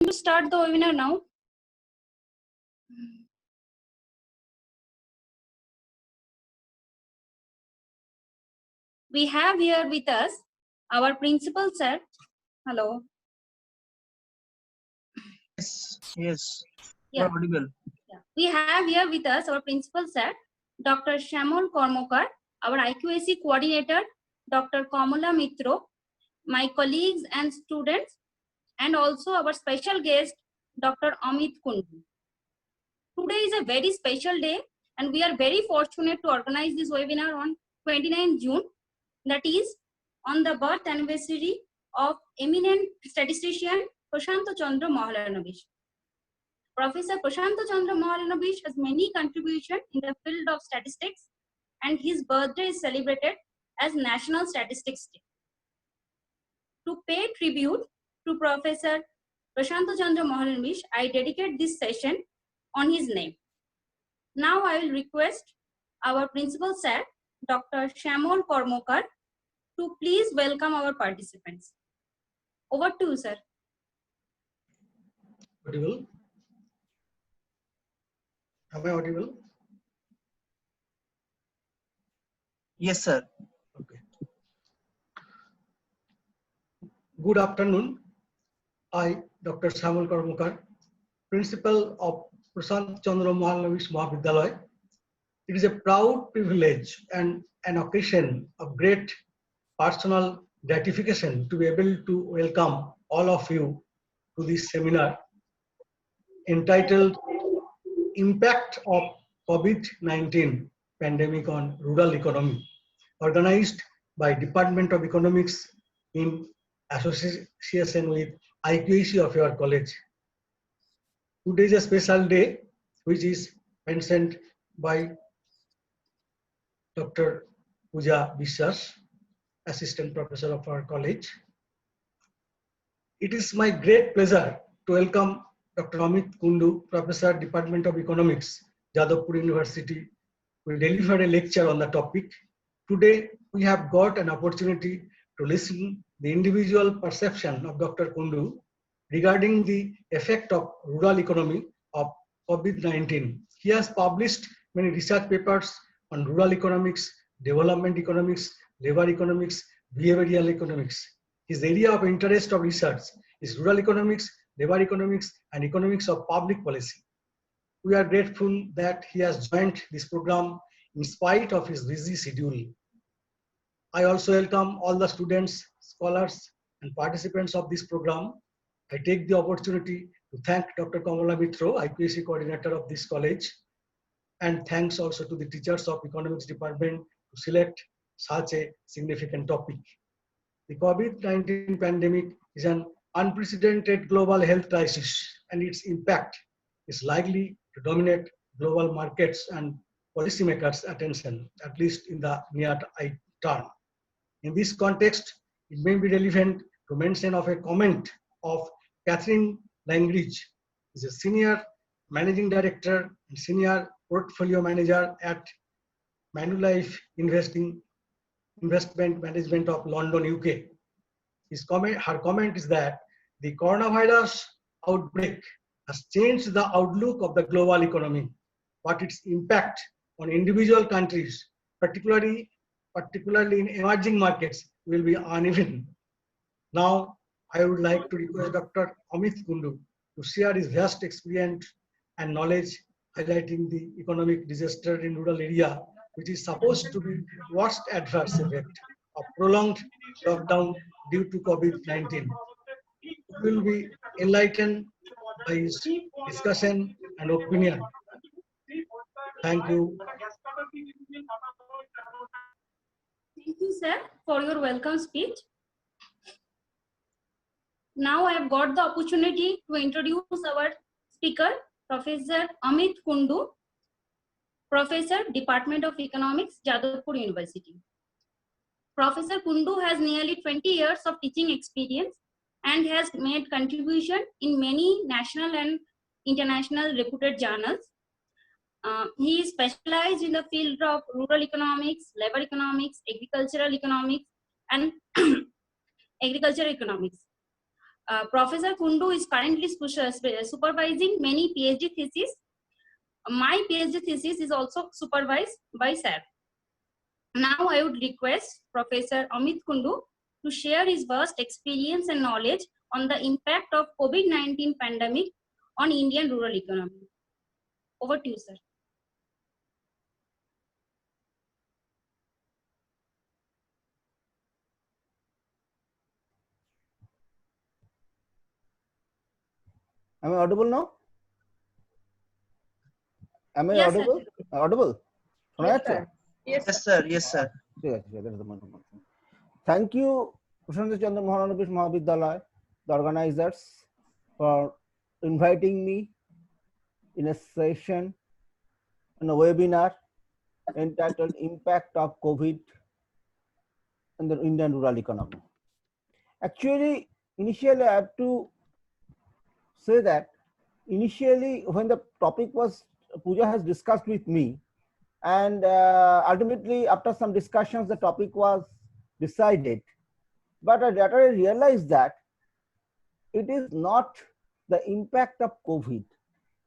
to start the webinar now. We have here with us our principal sir. Hello. Yes. Yeah. Audible. Yeah. We have here with us our principal sir, Dr. Shamol Kormokar, our IQAC coordinator, Dr. Kamala Mitro, my colleagues and students, and also our special guest, Dr. Amit Kundu. Today is a very special day, and we are very fortunate to organize this webinar on 29 June, that is on the birth anniversary of eminent statistician Prashanta Chandra Mahalanobis. Professor Prashanta Chandra Mahalanobis has many contributions in the field of statistics, and his birthday is celebrated as National Statistics Day. To pay tribute to Professor Prashanta Chandra Mahalanobis, I dedicate this session on his name. Now I will request our principal sir, Dr. Shamol Kormokar, to please welcome our participants. Over to you, sir. Audible? Am I audible? Yes, sir. Okay. Good afternoon. I, Dr. Shamol Kormokar, Principal of Prashant Chandra Mahalanobis Mahavidyalaya. It is a proud privilege and an occasion of great personal gratification to be able to welcome all of you to this seminar entitled Impact of COVID-19 Pandemic on Rural Economy, organized by Department of Economics in association with IQAC of your college. Today is a special day which is mentioned by Dr. Pooja Biswas, Assistant Professor of our college. It is my great pleasure to welcome Dr. Amit Kundu, Professor, Department of Economics, Jadavpur University, will deliver a lecture on the topic. Today, we have got an opportunity to listen the individual perception of Dr. Kundu regarding the effect of rural economy of COVID-19. He has published many research papers on rural economics, development economics, labor economics, behavioral economics. His area of interest of research is rural economics, labor economics, and economics of public policy. We are grateful that he has joined this program in spite of his busy schedule. I also welcome all the students, scholars, and participants of this program. I take the opportunity to thank Dr. Kamala Mitro, IQAC coordinator of this college, and thanks also to the teachers of economics department to select such a significant topic. The COVID-19 pandemic is an unprecedented global health crisis, and its impact is likely to dominate global markets and policymakers' attention, at least in the near term. In this context, it may be relevant to mention of a comment of Catherine Langridge, who is a senior managing director and senior portfolio manager at Manulife Investment Management of London, UK. Her comment is that the coronavirus outbreak has changed the outlook of the global economy, but its impact on individual countries, particularly in emerging markets, will be uneven. Now, I would like to request Dr. Amit Kundu to share his vast experience and knowledge highlighting the economic disaster in rural area, which is supposed to be worst adverse effect of prolonged lockdown due to COVID-19. We will be enlightened by his discussion and opinion. Thank you. Thank you, sir, for your welcome speech. Now I have got the opportunity to introduce our speaker, Professor Amit Kundu, Professor, Department of Economics, Jadavpur University. Professor Kundu has nearly 20 years of teaching experience and has made contribution in many national and international reputed journals. He is specialized in the field of rural economics, labor economics, agricultural economics, and agricultural economics. Professor Kundu is currently supervising many PhD theses. My PhD thesis is also supervised by sir. Now I would request Professor Amit Kundu to share his vast experience and knowledge on the impact of COVID-19 pandemic on Indian rural economy. Over to you, sir. Am I audible now? Am I Yes, sir. audible? Audible? শোনা যাচ্ছে? Yes, sir. Yes, sir. ঠিক আছে, that is the point. Thank you, Prashanth Chandra Mahalanobis Mahavidyalaya, the organizers, for inviting me in a session, in a webinar entitled Impact of COVID on the Indian Rural Economy. Actually, initially I have to say that initially when the topic was, Pooja has discussed with me, and ultimately after some discussions the topic was decided, but I later realized that it is not the impact of COVID.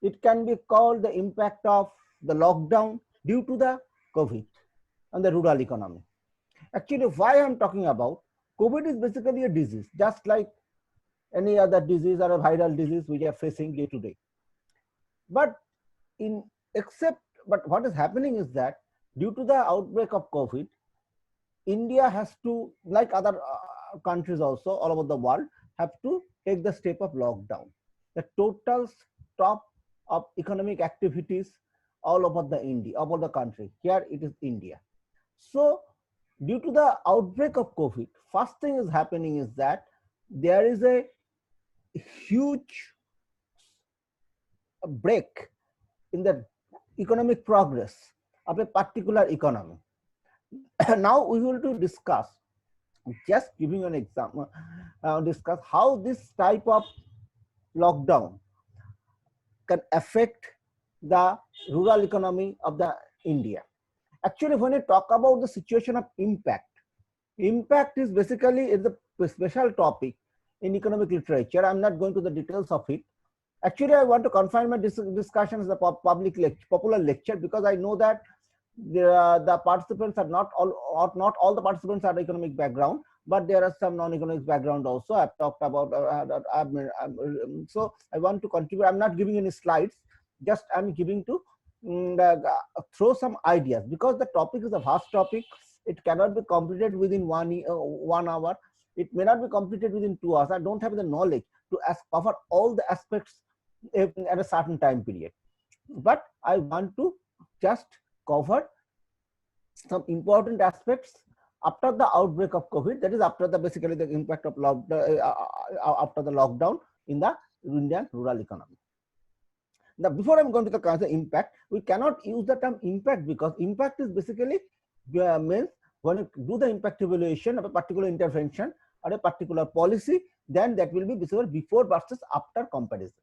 It can be called the impact of the lockdown due to the COVID on the rural economy. Actually, why I'm talking about COVID is basically a disease, just like any other disease or a viral disease we are facing day to day. But what is happening is that due to the outbreak of COVID, India has to, like other countries also all over the world, have to take the step of lockdown. The total stop of economic activities all over the country. Here it is India. So due to the outbreak of COVID, first thing is happening is that there is a huge break in the economic progress of a particular economy. Now we will to discuss, just giving an example, discuss how this type of lockdown can affect the rural economy of the India. Actually, when you talk about the situation of impact is basically a special topic in economic literature. I'm not going to the details of it. Actually, I want to confine my discussion as a public lecture, popular lecture, because I know that the participants are not all the participants are economic background, but there are some non-economic background also. I've talked about, so I want to contribute. I'm not giving any slides, just I'm giving to throw some ideas, because the topic is a vast topic. It cannot be completed within 1 hour. It may not be completed within 2 hours. I don't have the knowledge to cover all the aspects at a certain time period. But I want to just cover some important aspects after the outbreak of COVID, that is after the basically the impact of after the lockdown in the Indian rural economy. Now, before I'm going to the concept impact, we cannot use the term impact, because impact is basically means when you do the impact evaluation of a particular intervention or a particular policy, then that will be basically before versus after comparison.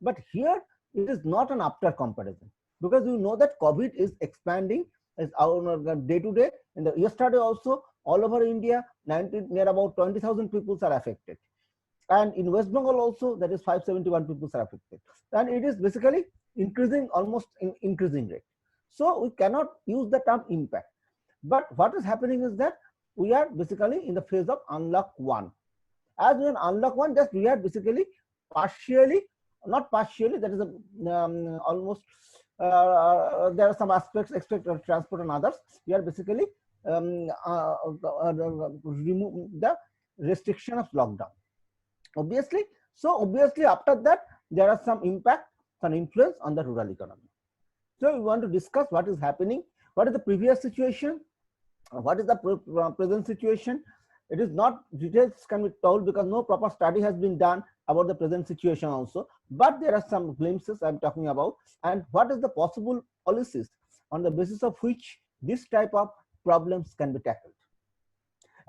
But here it is not an after comparison, because you know that COVID is expanding as our day to day. And yesterday also all over India, near about 20,000 people are affected. And in West Bengal also, that is 571 people are affected. And it is basically increasing, almost increasing rate. So we cannot use the term impact. But what is happening is that we are basically in the phase of unlock 1. As we are in unlock 1, just we are basically partially, not partially, that is almost, there are some aspects, expected transport and others. We are basically remove the restriction of lockdown. Obviously, after that, there are some impact, some influence on the rural economy. So we want to discuss what is happening, what is the previous situation, what is the present situation. It is not details can be told, because no proper study has been done about the present situation also, but there are some glimpses I'm talking about, and what is the possible policies on the basis of which this type of problems can be tackled.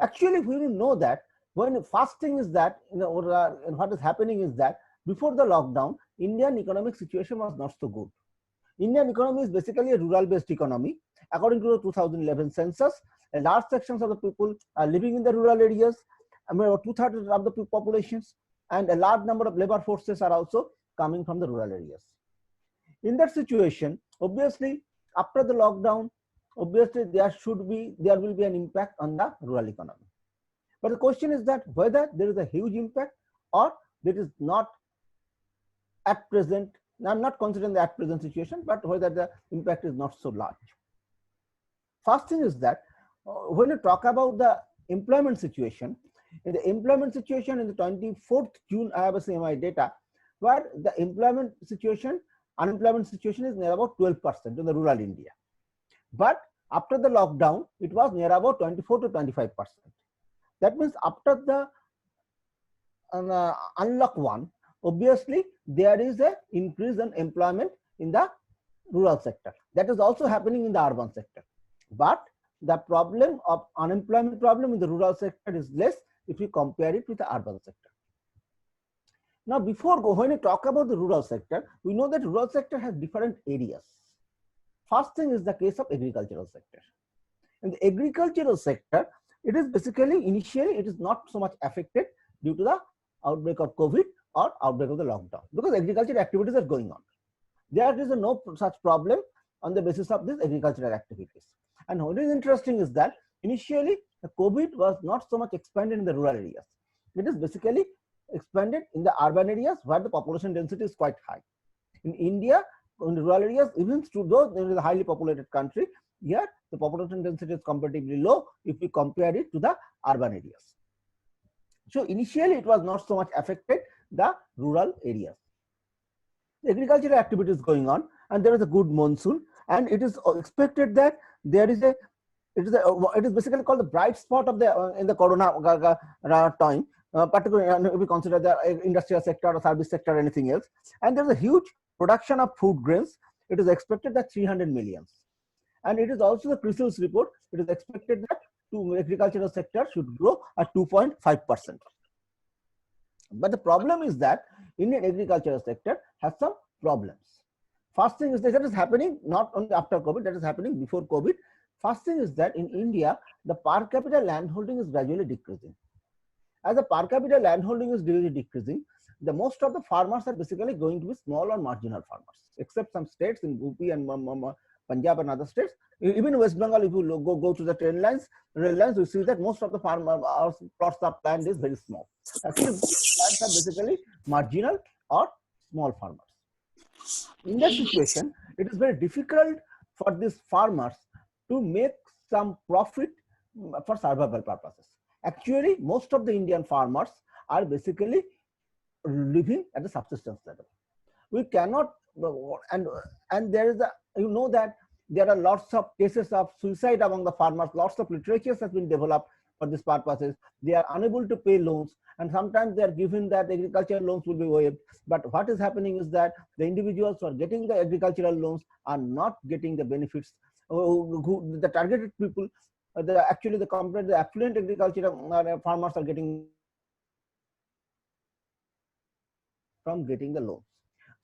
Actually, we will know that when first thing is that, what is happening is that before the lockdown, Indian economic situation was not so good. Indian economy is basically a rural-based economy. According to the 2011 census, a large sections of the people are living in the rural areas. I mean, 2/3 of the populations, and a large number of labor forces are also coming from the rural areas. In that situation, obviously, after the lockdown, obviously there will be an impact on the rural economy. But the question is that whether there is a huge impact or there is not at present. I'm not considering the at present situation, but whether the impact is not so large. First thing is that when you talk about the employment situation, in the employment situation in the 24th June, I have a CMI data where the unemployment situation is near about 12% in the rural India. But after the lockdown, it was near about 24 to 25%. That means after the unlock one, obviously there is a increase in employment in the rural sector. That is also happening in the urban sector. But the problem of unemployment problem in the rural sector is less if you compare it with the urban sector. Now, when you talk about the rural sector, we know that rural sector has different areas. First thing is the case of agricultural sector. In the agricultural sector, it is basically initially it is not so much affected due to the outbreak of COVID or outbreak of the lockdown, because agricultural activities are going on. There is no such problem on the basis of these agricultural activities. And what is interesting is that initially the COVID was not so much expanded in the rural areas. It is basically expanded in the urban areas where the population density is quite high. In India, in the rural areas, even though there is a highly populated country, here the population density is comparatively low if we compare it to the urban areas. So initially it was not so much affected the rural areas. The agricultural activity is going on, and there is a good monsoon, and it is expected that there is it is basically called the bright spot of the in the corona time, particularly if we consider the industrial sector or service sector or anything else. And there is a huge production of food grains. It is expected that 300 million. And it is also the CRISIL's report. It is expected that the agricultural sector should grow at 2.5%. But the problem is that Indian agricultural sector has some problems. First thing is that is happening not only after COVID, that is happening before COVID. First thing is that in India, the per capita landholding is gradually decreasing. As the per capita landholding is gradually decreasing, the most of the farmers are basically going to be small or marginal farmers, except some states in UP and Punjab and other states. Even West Bengal, if you go to the rail lines, you see that most of the farmers plots of land is very small. Actually, lands are basically marginal or small farmers. In that situation, it is very difficult for these farmers to make some profit for survival purposes. Actually, most of the Indian farmers are basically living at the subsistence level. We cannot, and there is that there are lots of cases of suicide among the farmers. Lots of literature has been developed for these purposes. They are unable to pay loans, and sometimes they are given that agricultural loans will be waived. But what is happening is that the individuals who are getting the agricultural loans are not getting the benefits. The targeted people, the affluent agricultural farmers are getting from getting the loans.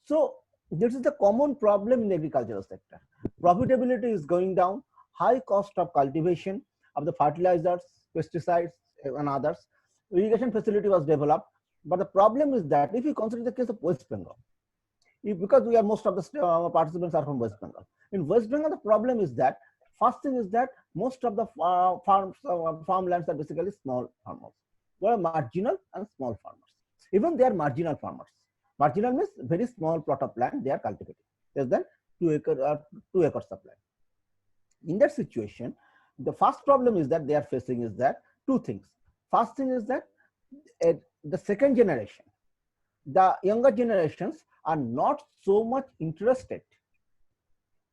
So this is the common problem in the agricultural sector. Profitability is going down, high cost of cultivation of the fertilizers, pesticides, and others. Irrigation facility was developed, but the problem is that if you consider the case of West Bengal, because we are most of the participants are from West Bengal. In West Bengal, the problem is that first thing is that most of the farmlands are basically small farmers. They are marginal and small farmers. Even they are marginal farmers. Marginal means very small plot of land they are cultivating, less than 2 acres of land. In that situation, the first problem is that they are facing is that two things. First thing is that the second generation, the younger generations are not so much interested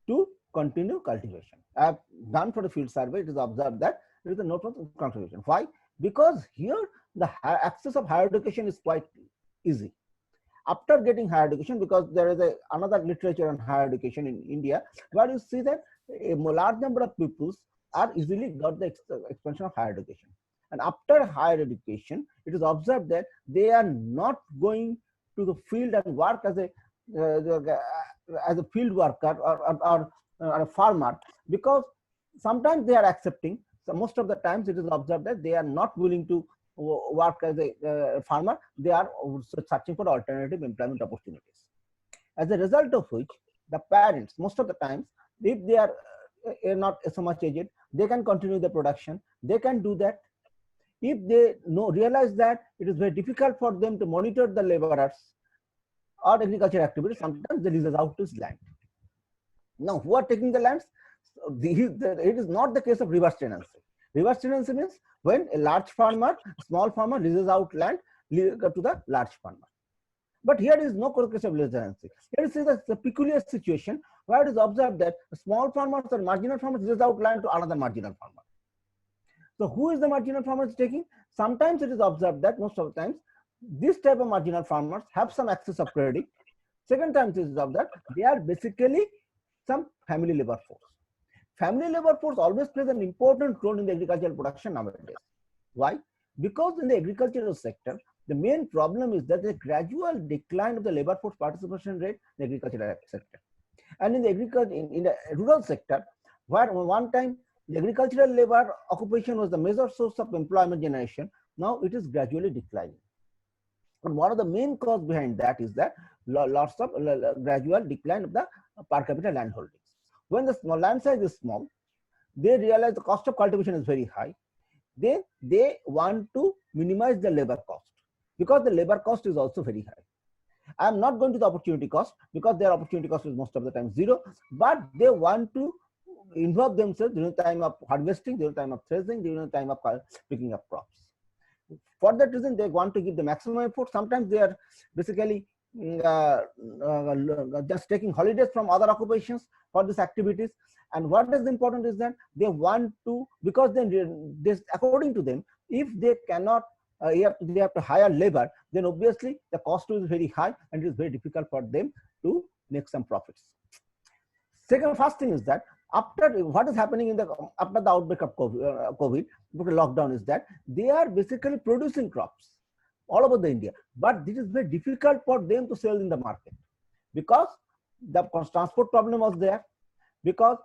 to continue cultivation. I have done for the field survey, it is observed that there is a note of cultivation. Why? Because here the access of higher education is quite easy. After getting higher education, because there is another literature on higher education in India, where you see that a large number of peoples are easily got the expansion of higher education. And after higher education, it is observed that they are not going to the field and work as a field worker or a farmer, because sometimes they are accepting. So most of the times it is observed that they are not willing to work as a farmer, they are also searching for alternative employment opportunities. As a result of which, the parents, most of the times, if they are not so much aged, they can continue the production, they can do that. If they realize that it is very difficult for them to monitor the laborers or agriculture activities, sometimes they lease out this land. Now, who are taking the lands? It is not the case of reverse tenancy. Reverse tenancy means when a large farmer, small farmer leases out land to the large farmer. But here is no case of reverse tenancy. Here is a peculiar situation where it is observed that small farmers or marginal farmers lease out land to another marginal farmer. So who is the marginal farmer taking? Sometimes it is observed that most of the times this type of marginal farmers have some access of credit. Second time it is observed that they are basically some family labor force. Family labor force always plays an important role in the agricultural production nowadays. Why? Because in the agricultural sector, the main problem is that the gradual decline of the labor force participation rate in the agricultural sector. And in the in the rural sector, where one time the agricultural labor occupation was the major source of employment generation, now it is gradually declining. And one of the main cause behind that is that lots of gradual decline of the per capita land holdings. When the land size is small, they realize the cost of cultivation is very high. They want to minimize the labor cost because the labor cost is also very high. I am not going to the opportunity cost because their opportunity cost is most of the time zero, but they want to involve themselves during the time of harvesting, during the time of threshing, during the time of picking up crops. For that reason, they want to give the maximum effort. Sometimes they are basically just taking holidays from other occupations for these activities. And what is important is that they want to, because then according to them, if they cannot, they have to hire labor, then obviously the cost is very high and it is very difficult for them to make some profits. First thing is that after what is happening after the outbreak of COVID, lockdown, is that they are basically producing crops all over the India, but it is very difficult for them to sell in the market because the transport problem was there, because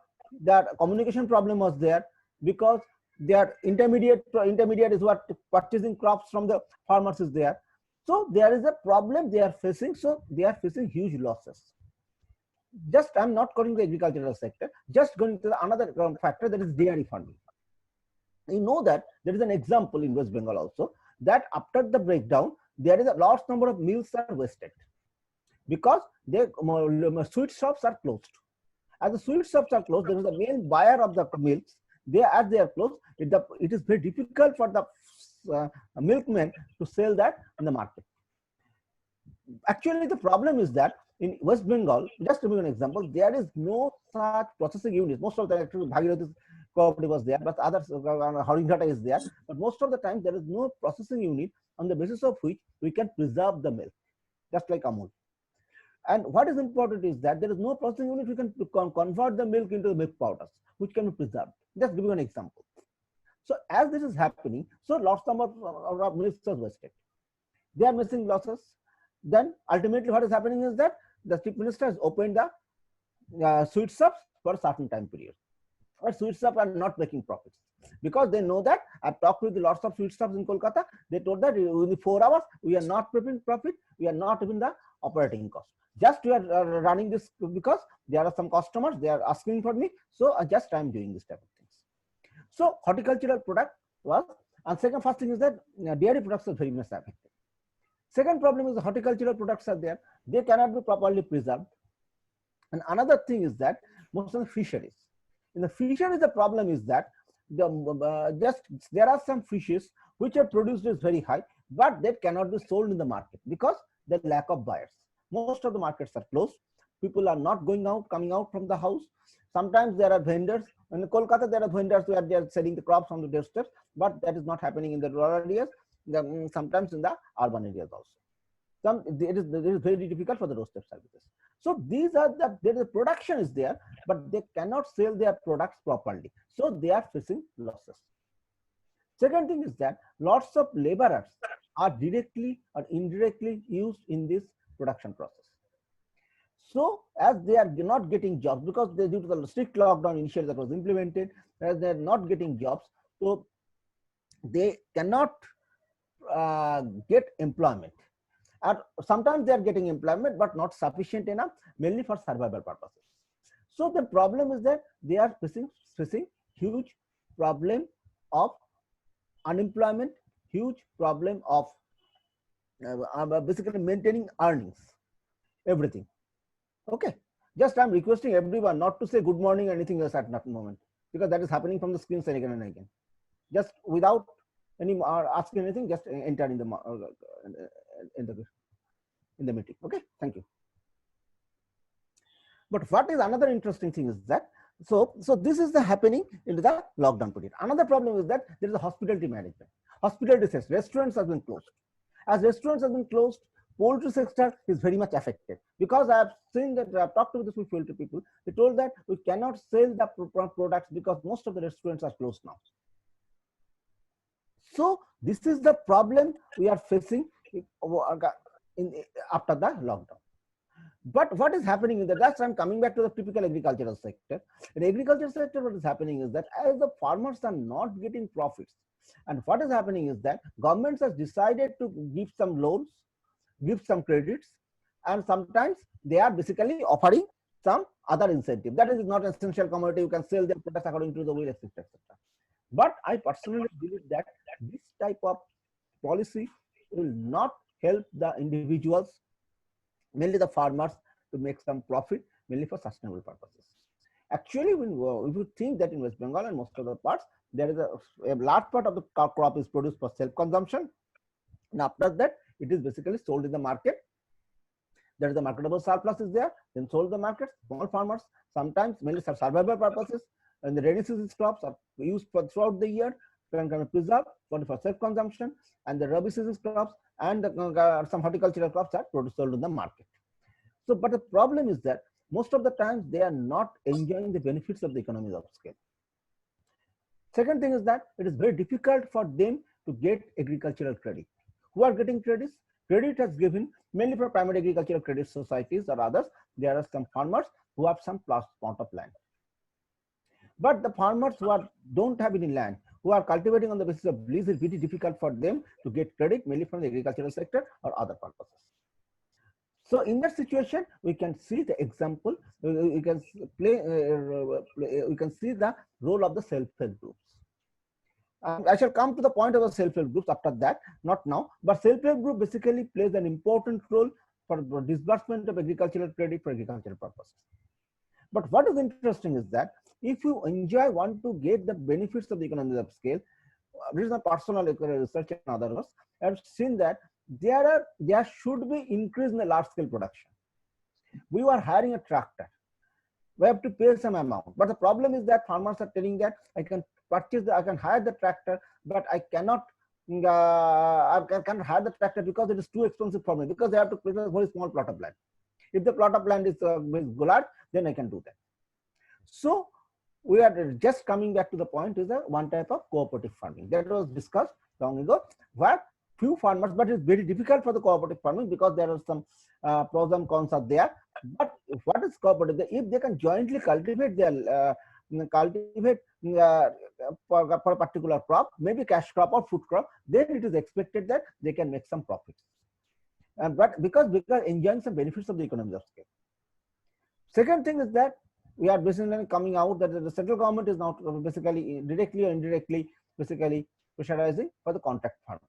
the communication problem was there, because their intermediate is what purchasing crops from the farmers is there. So there is a problem they are facing. So they are facing huge losses. Just I'm not calling the agricultural sector, just going to another factor, that is dairy farming. You know that there is an example in West Bengal also that after the breakdown, there is a large number of milks are wasted because the sweet shops are closed. As the sweet shops are closed, there is a main buyer of the milks. As they are closed, it is very difficult for the milkmen to sell that in the market. Actually, the problem is that in West Bengal, just to give an example, there is no such processing unit. Most of the actually Bhagirathi cooperative was there, but others, Haringhata is there. But most of the time, there is no processing unit on the basis of which we can preserve the milk, just like Amul. And what is important is that there is no processing unit we can convert the milk into the milk powders, which can be preserved. Just give you an example. So as this is happening, so lots of milk is wasted. They are missing losses. Then ultimately what is happening is that the chief minister has opened the sweet shops for a certain time period. But sweet shops are not making profits because they know that I've talked with lots of sweet shops in Kolkata. They told that within 4 hours we are not making profit, we are not even the operating cost. Just we are running this because there are some customers, they are asking for me, so just I'm doing this type of things. So horticultural product was, and first thing is that dairy products are very much affected. Second problem is the horticultural products are there, they cannot be properly preserved. And another thing is that most of the fisheries. In the fisheries, the problem is that there are some fishes which are produced is very high, but they cannot be sold in the market because the lack of buyers. Most of the markets are closed. People are not coming out from the house. Sometimes there are vendors. In Kolkata, there are vendors where they are selling the crops on the doorsteps, but that is not happening in the rural areas. Sometimes in the urban areas also. It is very difficult for the doorstep services. So these are the production is there, but they cannot sell their products properly. So they are facing losses. Second thing is that lots of laborers are directly or indirectly used in this production process. So as they are not getting jobs because due to the strict lockdown initially that was implemented, as they are not getting jobs, so they cannot get employment. And sometimes they are getting employment, but not sufficient enough, mainly for survival purposes. So the problem is that they are facing huge problem of unemployment, huge problem of basically maintaining earnings, everything. Okay, just I'm requesting everyone not to say good morning or anything else at that moment, because that is happening from the screens again and again. Just without any asking anything, just enter in the meeting. Okay, thank you. But what is another interesting thing is that so this is the happening in the lockdown period. Another problem is that there is a hospitality management. Hospitality sector, restaurants have been closed. As restaurants have been closed, poultry sector is very much affected, because I have seen that I have talked to this poultry people. They told that we cannot sell the products because most of the restaurants are closed now. So this is the problem we are facing after the lockdown. But what is happening in the last, I'm coming back to the typical agricultural sector. In agricultural sector, what is happening is that as the farmers are not getting profits, and what is happening is that governments has decided to give some loans, give some credits, and sometimes they are basically offering some other incentive. That is not an essential commodity. You can sell their products according to the will, etc., etc. But I personally believe that this type of policy will not help the individuals, mainly the farmers, to make some profit, mainly for sustainable purposes. Actually, if you think that in West Bengal and most of the parts, there is a large part of the crop is produced for self-consumption, and after that, it is basically sold in the market. There is a marketable surplus is there, then sold the market. Small farmers, sometimes mainly for survival purposes, and the rainy season crops are used for throughout the year, can preserve for self-consumption, and the rabi season crops and some horticultural crops are produced sold in the market. So, but the problem is that most of the times they are not enjoying the benefits of the economies of scale. Second thing is that it is very difficult for them to get agricultural credit. Who are getting credits? Credit has given mainly for primary agricultural credit societies or others. There are some farmers who have some plot of land. But the farmers who don't have any land, who are cultivating on the basis of lease, is very difficult for them to get credit, mainly from the agricultural sector or other purposes. So in that situation, we can see the example. We can we can see the role of the self-help groups. I shall come to the point of the self-help groups after that, not now. But self-help group basically plays an important role for disbursement of agricultural credit for agricultural purposes. But what is interesting is that if you want to get the benefits of the economies of scale, this is my personal research and others, I have seen that there should be increase in the large scale production. We were hiring a tractor. We have to pay some amount. But the problem is that farmers are telling that I can hire the tractor, but I cannot hire the tractor because it is too expensive for me, because they have to pay a very small plot of land. If the plot of land is large, then I can do that. So we are just coming back to the point is that one type of cooperative farming that was discussed long ago, where few farmers, but it's very difficult for the cooperative farming because there are some pros and cons are there. But what is cooperative? If they can jointly cultivate their for a particular crop, maybe cash crop or food crop, then it is expected that they can make some profits. But because enjoying some benefits of the economies of scale. Second thing is that we are basically coming out that the central government is now basically directly or indirectly basically pressurizing for the contract farming.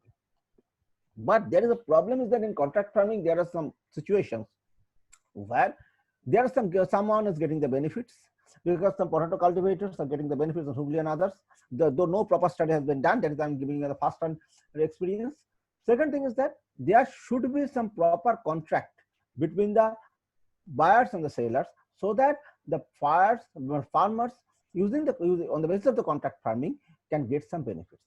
But there is a problem is that in contract farming there are some situations where there are someone is getting the benefits, because some potato cultivators are getting the benefits of Hooghly and others. Though no proper study has been done, that is I'm giving you the first-hand experience. Second thing is that there should be some proper contract between the buyers and the sellers, so that the farmers on the basis of the contract farming can get some benefits.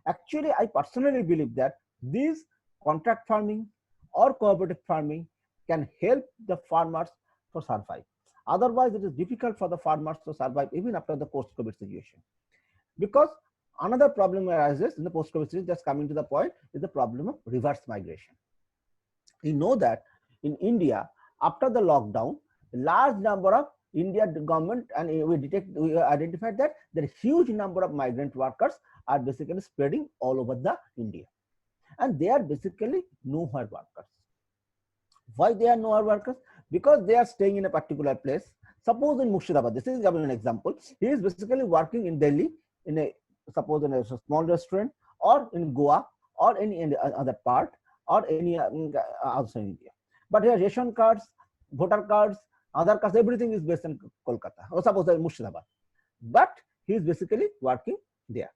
Actually, I personally believe that these contract farming or cooperative farming can help the farmers to survive. Otherwise, it is difficult for the farmers to survive even after the post-COVID situation. Because another problem arises in the post-COVID situation, just coming to the point, is the problem of reverse migration. You know that in India, after the lockdown, a large number of India government, and we identified that there is huge number of migrant workers are basically spreading all over the India. and they are basically nowhere workers. Why they are nowhere workers? Because they are staying in a particular place. Suppose in Murshidabad, this is giving an example. He is basically working in Delhi in a, suppose in a small restaurant, or in Goa, or any other part, or any also in India. But here ration cards, voter cards, other cards, everything is based in Kolkata, or suppose in Murshidabad. But he is basically working there.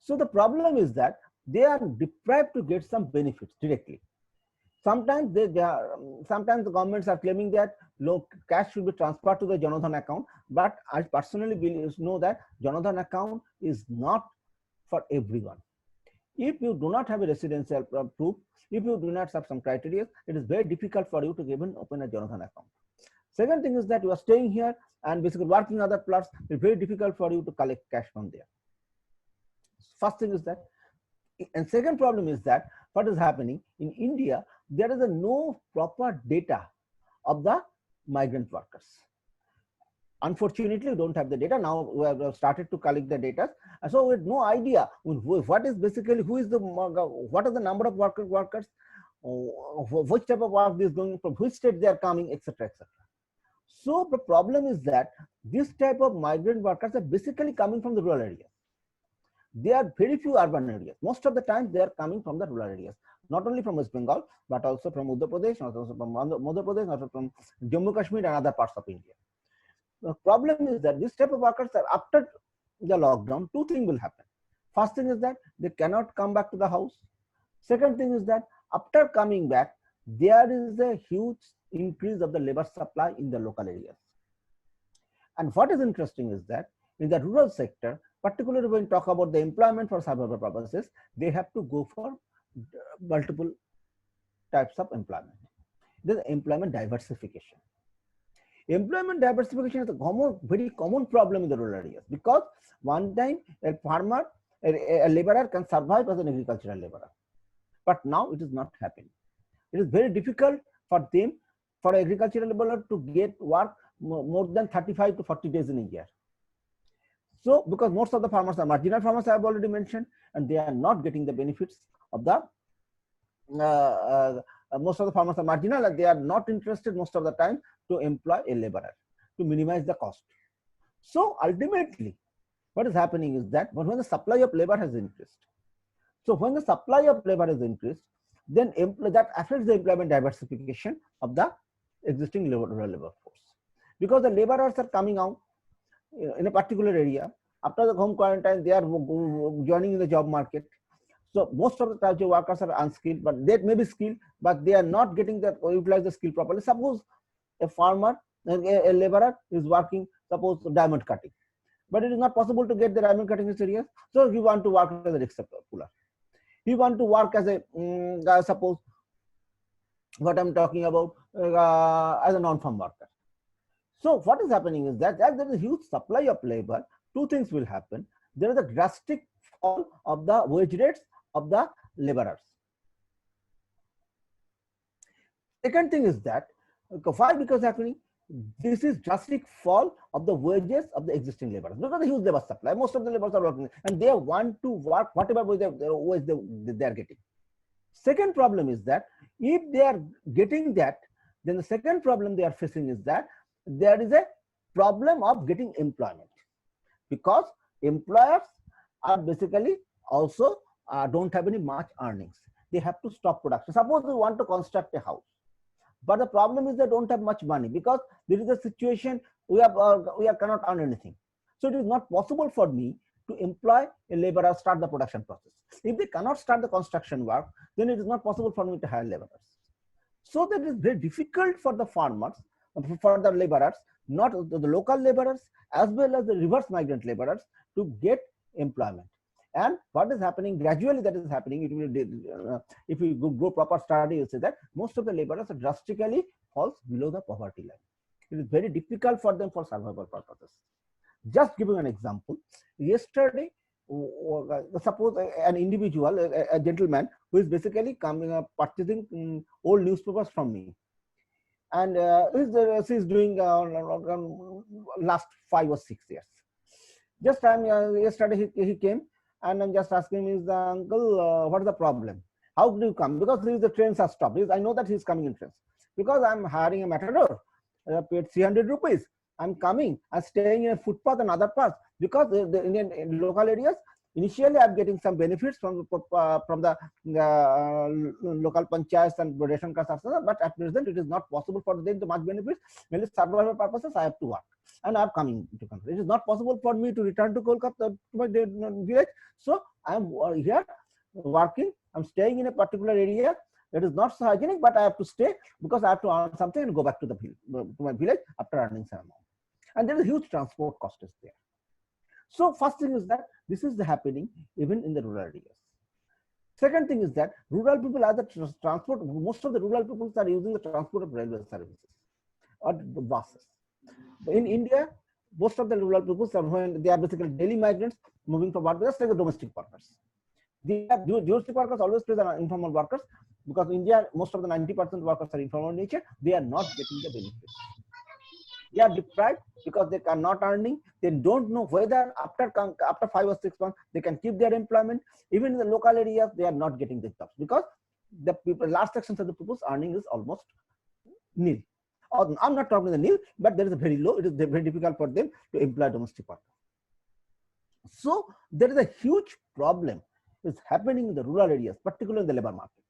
So the problem is that they are deprived to get some benefits directly. Sometimes sometimes the governments are claiming that cash should be transferred to the Janadhan account, but I personally know that Janadhan account is not for everyone. If you do not have a residential proof, if you do not have some criteria, it is very difficult for you to even open a Janadhan account. Second thing is that you are staying here and basically working in other plots, it's very difficult for you to collect cash from there. First thing is that, and second problem is that what is happening in India, there is no proper data of the migrant workers. Unfortunately, we don't have the data. Now we have started to collect the data, and so we have no idea what is basically, who is the, what are the number of workers, which type of work is going, from which state they are coming, etc., etc. So the problem is that this type of migrant workers are basically coming from the rural areas. There are very few urban areas. Most of the time they are coming from the rural areas, not only from West Bengal, but also from Uttar Pradesh, also from Madhya Pradesh, also from Jammu Kashmir and other parts of India. The problem is that this type of workers are, after the lockdown, two things will happen. First thing is that they cannot come back to the house. Second thing is that after coming back, there is a huge increase of the labor supply in the local areas. And what is interesting is that in the rural sector, particularly when we talk about the employment for survival purposes, they have to go for multiple types of employment. There's employment diversification. Employment diversification is a very common problem in the rural areas, because one time a farmer, a laborer can survive as an agricultural laborer. But now it is not happening. It is very difficult for them, for an agricultural laborer, to get work more than 35 to 40 days in a year. So, because most of the farmers are marginal farmers, I have already mentioned, and they are not getting the benefits of the, most of the farmers are marginal and they are not interested most of the time to employ a laborer to minimize the cost. So ultimately, what is happening is that when the supply of labor has increased, so when the supply of labor is increased, then that affects the employment diversification of the existing rural labor force, because the laborers are coming out in a particular area. After the home quarantine, they are joining in the job market. So most of the types of workers are unskilled, but they may be skilled, but they are not getting that, utilize the skill properly. Suppose a farmer, a laborer is working, suppose diamond cutting, but it is not possible to get the diamond cutting in this area. So he want to work as a rickshaw puller. He want to work as a, suppose what I'm talking about, as a non-farm worker. So what is happening is that as there is a huge supply of labor, two things will happen. There is a drastic fall of the wage rates of the laborers. Second thing is that, why? Because happening, this is drastic fall of the wages of the existing laborers, because the huge labor supply, most of the laborers are working and they want to work whatever wage they are getting. Second problem is that if they are getting that, then the second problem they are facing is that there is a problem of getting employment, because employers are basically also don't have any much earnings. They have to stop production. Suppose we want to construct a house, but the problem is they don't have much money, because there is a situation we cannot earn anything. So it is not possible for me to employ a laborer, start the production process. If they cannot start the construction work, then it is not possible for me to hire laborers. So that is very difficult for the farmers, for the laborers, not the local laborers as well as the reverse migrant laborers, to get employment. And what is happening gradually, that is happening, it will, if we go proper study, you say that most of the laborers are drastically falls below the poverty line. It is very difficult for them for survival purposes. Just giving an example, yesterday, suppose an individual, a gentleman who is basically coming purchasing old newspapers from me, and he's doing last 5 or 6 years. Just yesterday he came, and I'm just asking him, is uncle, what is the problem? How do you come? Because the trains are stopped. I know that he's coming in trains. Because I'm hiring a matador, paid 300 rupees. I'm coming, I'm staying in a footpath and other paths. Because in local areas, initially I'm getting some benefits from the local panchayats and ration cards, but at present it is not possible for them to much benefits. Mainly survival purposes, I have to work, and I'm coming to country. It is not possible for me to return to Kolkata, to my village. So I'm here working. I'm staying in a particular area. It is not so hygienic, but I have to stay because I have to earn something and go back to my village after earning some amount. And there is a huge transport cost is there. So first thing is that this is happening even in the rural areas. Second thing is that rural people are the transport. Most of the rural people are using the transport of railway services or the buses. In India, most of the rural people are when they are basically daily migrants moving from work, just like the domestic workers. Domestic workers always play the informal workers because India, most of the 90% workers are informal in nature. They are not getting the benefits. They are deprived because they are not earning. They don't know whether after 5 or 6 months they can keep their employment. Even in the local areas, they are not getting the jobs because the people, large sections of the people's earning is almost nil. Or I'm not talking the nil, but there is a very low. It is very difficult for them to employ domestic workers. So there is a huge problem is happening in the rural areas, particularly in the labor market.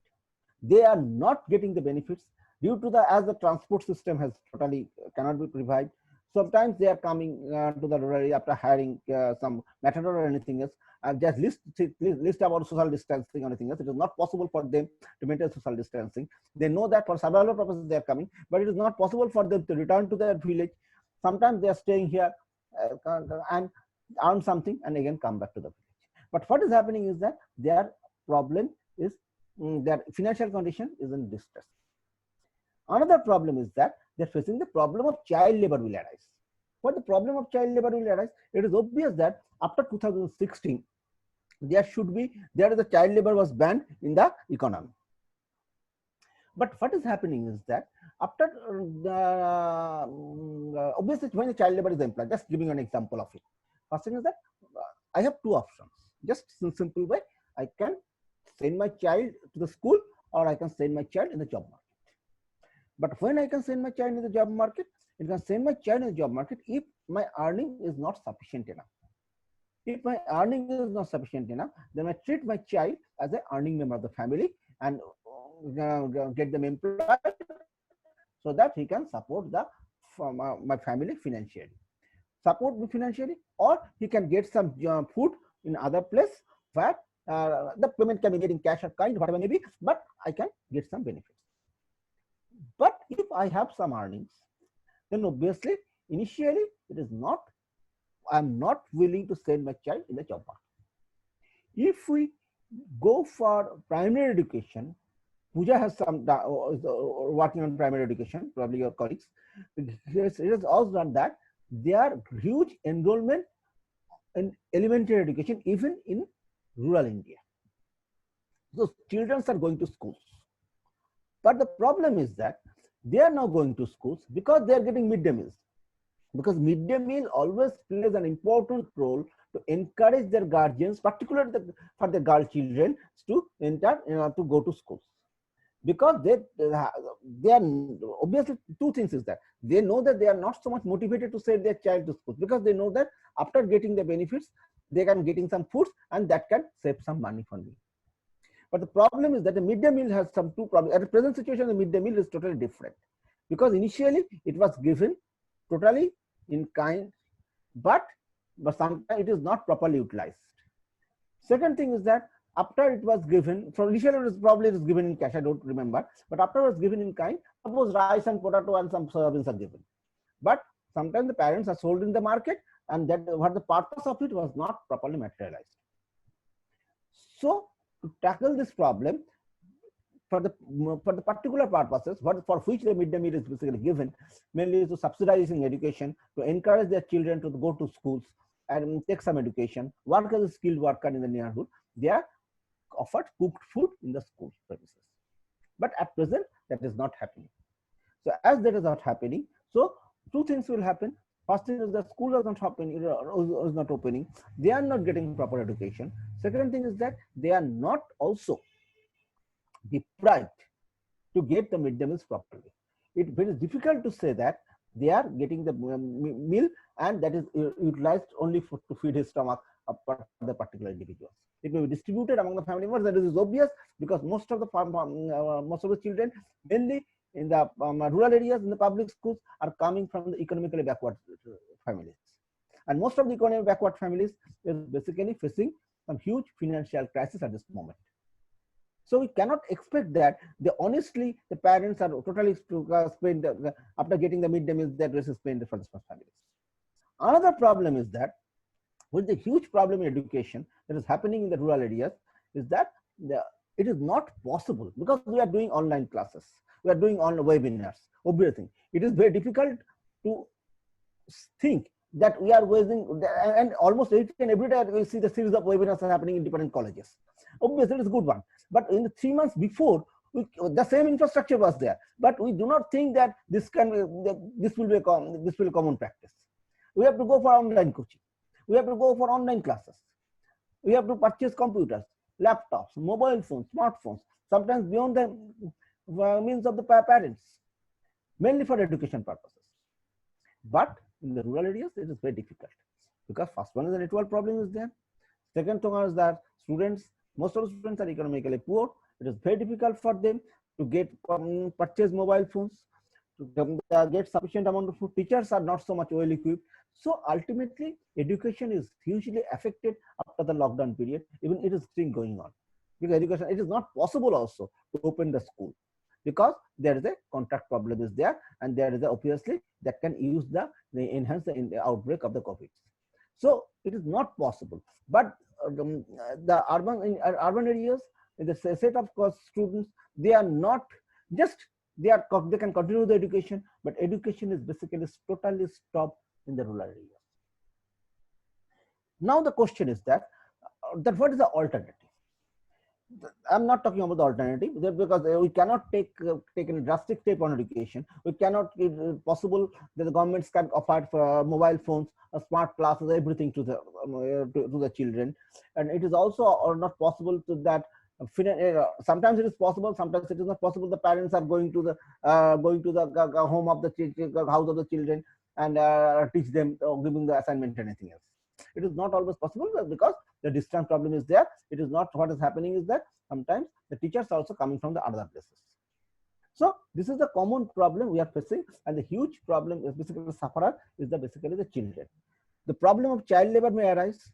They are not getting the benefits due to as the transport system has totally cannot be provided. Sometimes they are coming to the rural area after hiring some matador or anything else, and just list about social distancing or anything else. It is not possible for them to maintain social distancing. They know that for survival purposes they are coming, but it is not possible for them to return to their village. Sometimes they are staying here and earn something and again come back to the village. But what is happening is that their problem is their financial condition is in distress. Another problem is that they're facing the problem of child labor will arise. What the problem of child labor will arise? It is obvious that after 2016, there is a child labor was banned in the economy. But what is happening is that after obviously when the child labor is employed, just giving an example of it. First thing is that I have two options. Just in simple way, I can send my child to the school or I can send my child in the job market. But when I can send my child in the job market, it can send my child in the job market if my earning is not sufficient enough. If my earning is not sufficient enough, then I treat my child as an earning member of the family and get them employed so that he can support my family financially. Support me financially, or he can get some food in other place where the payment can be made in cash or kind, whatever may be, but I can get some benefits. But if I have some earnings, then obviously initially it is not, I'm not willing to send my child in the job market. If we go for primary education, Pooja has some working on primary education, probably your colleagues. It is also done that there are huge enrollment in elementary education even in rural India. So children are going to schools. But the problem is that they are not going to schools because they are getting midday meals. Because midday meal always plays an important role to encourage their guardians, particularly for the girl children, to enter to go to schools. Because they are obviously two things is that they know that they are not so much motivated to send their child to school because they know that after getting the benefits, they can getting some foods and that can save some money for me. But the problem is that the midday meal has some two problems. At the present situation, the midday meal is totally different because initially it was given totally in kind, but sometimes it is not properly utilized. Second thing is that after it was given, so initially it was given in cash, I don't remember, but after it was given in kind, suppose rice and potato and some soybeans are given. But sometimes the parents are sold in the market and that what the purpose of it was not properly materialized. So to tackle this problem, for the particular purposes for which the midday meal is basically given, mainly to subsidizing education, to encourage their children to go to schools and take some education, work as a skilled worker in the neighborhood, they are offered cooked food in the school premises. But at present, that is not happening. So as that is not happening, so two things will happen. First thing is the school is not opening. They are not getting proper education. Second thing is that they are not also deprived to get the midday meals properly. It's very difficult to say that they are getting the meal and that is utilized only to feed his stomach of the particular individuals. It may be distributed among the family members. That is obvious because most of the children, mainly in the rural areas, in the public schools, are coming from the economically backward families, and most of the economically backward families is basically facing some huge financial crisis at this moment. So we cannot expect that the parents are totally spend after getting the midday meals that is spent for the families. Another problem is that with the huge problem in education that is happening in the rural areas is that it is not possible because we are doing online classes, we are doing on webinars, everything. It is very difficult to think that we are wasting, and almost each and every day we see the series of webinars are happening in different colleges. Obviously, it is a good one. But in the 3 months before, the same infrastructure was there. But we do not think that this will be a common practice. We have to go for online coaching. We have to go for online classes. We have to purchase computers, laptops, mobile phones, smartphones, sometimes beyond the means of the parents, mainly for education purposes. But in the rural areas, it is very difficult because first one is the network problem is there. Second thing is that most of the students are economically poor. It is very difficult for them to get purchase mobile phones, to get sufficient amount of food. Teachers are not so much well equipped. So ultimately, education is hugely affected after the lockdown period. Even it is still going on because education, it is not possible also to open the school because there is a contract problem is there, and there is obviously that can use the enhance the outbreak of the COVID. So it is not possible. But the urban areas, in the set of students, they are not just they can continue the education, but education is basically totally stopped in the rural areas. Now the question is that what is the alternative? I'm not talking about the alternative because we cannot take a drastic step on education. We cannot, possible that the governments can offer for mobile phones, smart classes, everything to the children, and it is also not possible to that. Sometimes it is possible, sometimes it is not possible. The parents are going to the home of the house of the children and teach them, giving the assignment and anything else. It is not always possible because the distance problem is there. It is not what is happening is that sometimes the teachers are also coming from the other places. So this is the common problem we are facing, and the huge problem is basically the sufferer is basically the children. The problem of child labor may arise.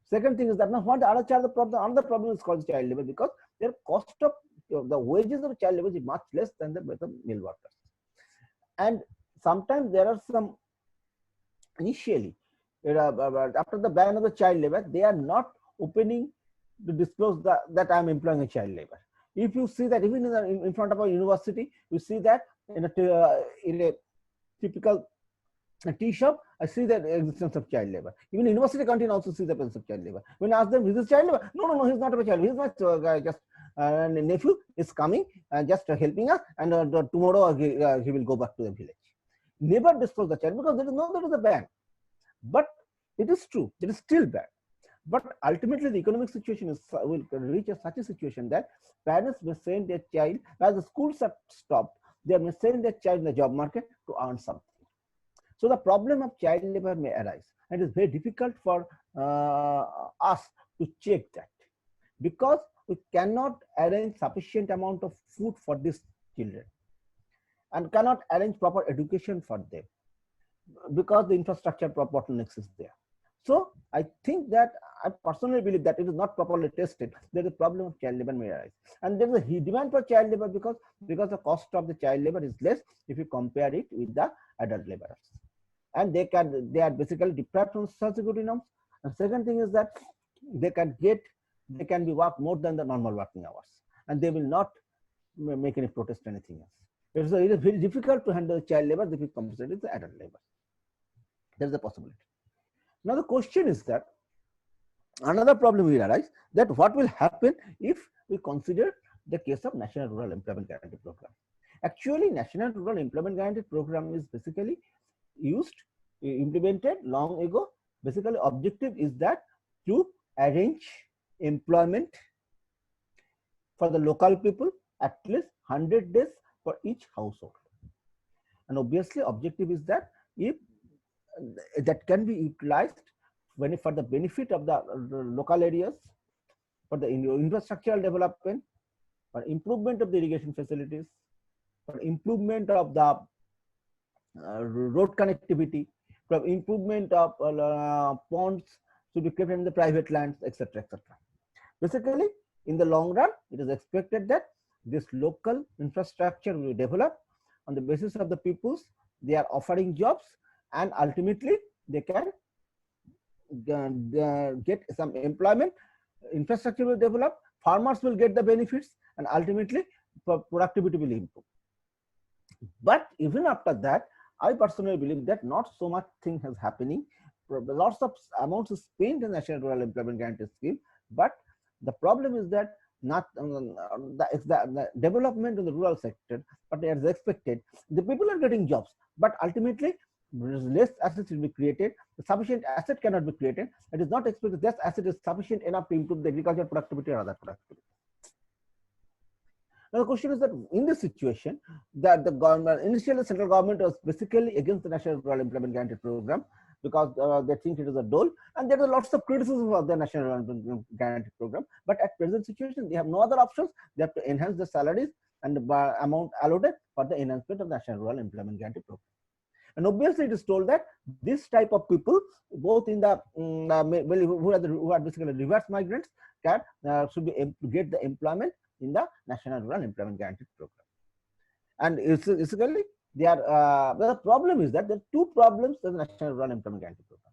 Second thing is that now what the other problem? Another problem is called child labor because their cost of the wages of child labor is much less than the male workers, and sometimes there are some initially. After the ban of the child labor, they are not opening to disclose that I am employing a child labor. If you see that even in front of a university, you see that in a typical tea shop, I see the existence of child labor. Even university canteen also see the presence of child labor. When I ask them, is this child labor? No, he's not a child. He's my just nephew is coming and just helping us, and tomorrow he will go back to the village. Never disclose the child because there is a ban. But it is true, it is still bad. But ultimately, the economic situation will reach such a situation that parents may send their child, as the schools are stopped, they may send their child in the job market to earn something. So the problem of child labor may arise, and it is very difficult for us to check that because we cannot arrange sufficient amount of food for these children and cannot arrange proper education for them, because the infrastructure bottlenecks is there. So I think that I personally believe that it is not properly tested. There is a problem of child labor may arise, and there is a demand for child labor because the cost of the child labor is less if you compare it with the adult laborers, and they are basically deprived from social security norms. And second thing is that they can be work more than the normal working hours, and they will not make any protest or anything else. It is very difficult to handle child labor if you compare it with the adult labor. There is a possibility. Now the question is that another problem will arise, that what will happen if we consider the case of National Rural Employment Guarantee Program. Actually, National Rural Employment Guarantee Program is basically implemented long ago. Basically, objective is that to arrange employment for the local people, at least 100 days for each household. And obviously, objective is that if that can be utilized when for the benefit of the local areas, for the infrastructural development, for improvement of the irrigation facilities, for improvement of the road connectivity, for improvement of ponds to be kept in the private lands, etc., etc. Basically, in the long run, it is expected that this local infrastructure will develop on the basis of the peoples. They are offering jobs, and ultimately they can get some employment. Infrastructure will develop, farmers will get the benefits, and ultimately productivity will improve. But even after that, I personally believe that not so much thing is happening. Lots of amounts is spent in National Rural Employment Guarantee Scheme, but the problem is that not the development in the rural sector, but as expected, the people are getting jobs, but ultimately less assets will be created. The sufficient asset cannot be created. It is not expected that asset is sufficient enough to improve the agricultural productivity or other productivity. Now the question is that in this situation, that the government, initially the central government was basically against the National Rural Employment Guarantee Program because they think it is a dole, and there are lots of criticism of the National Rural Employment Guarantee Program. But at present situation, they have no other options. They have to enhance the salaries and the amount allotted for the enhancement of the National Rural Employment Guarantee Program. And obviously, it is told that this type of people, both in the who are basically reverse migrants, can should be able to get the employment in the National Rural Employment Guarantee Program. And basically, they are the problem is that there are two problems with the National Rural Employment Guarantee Program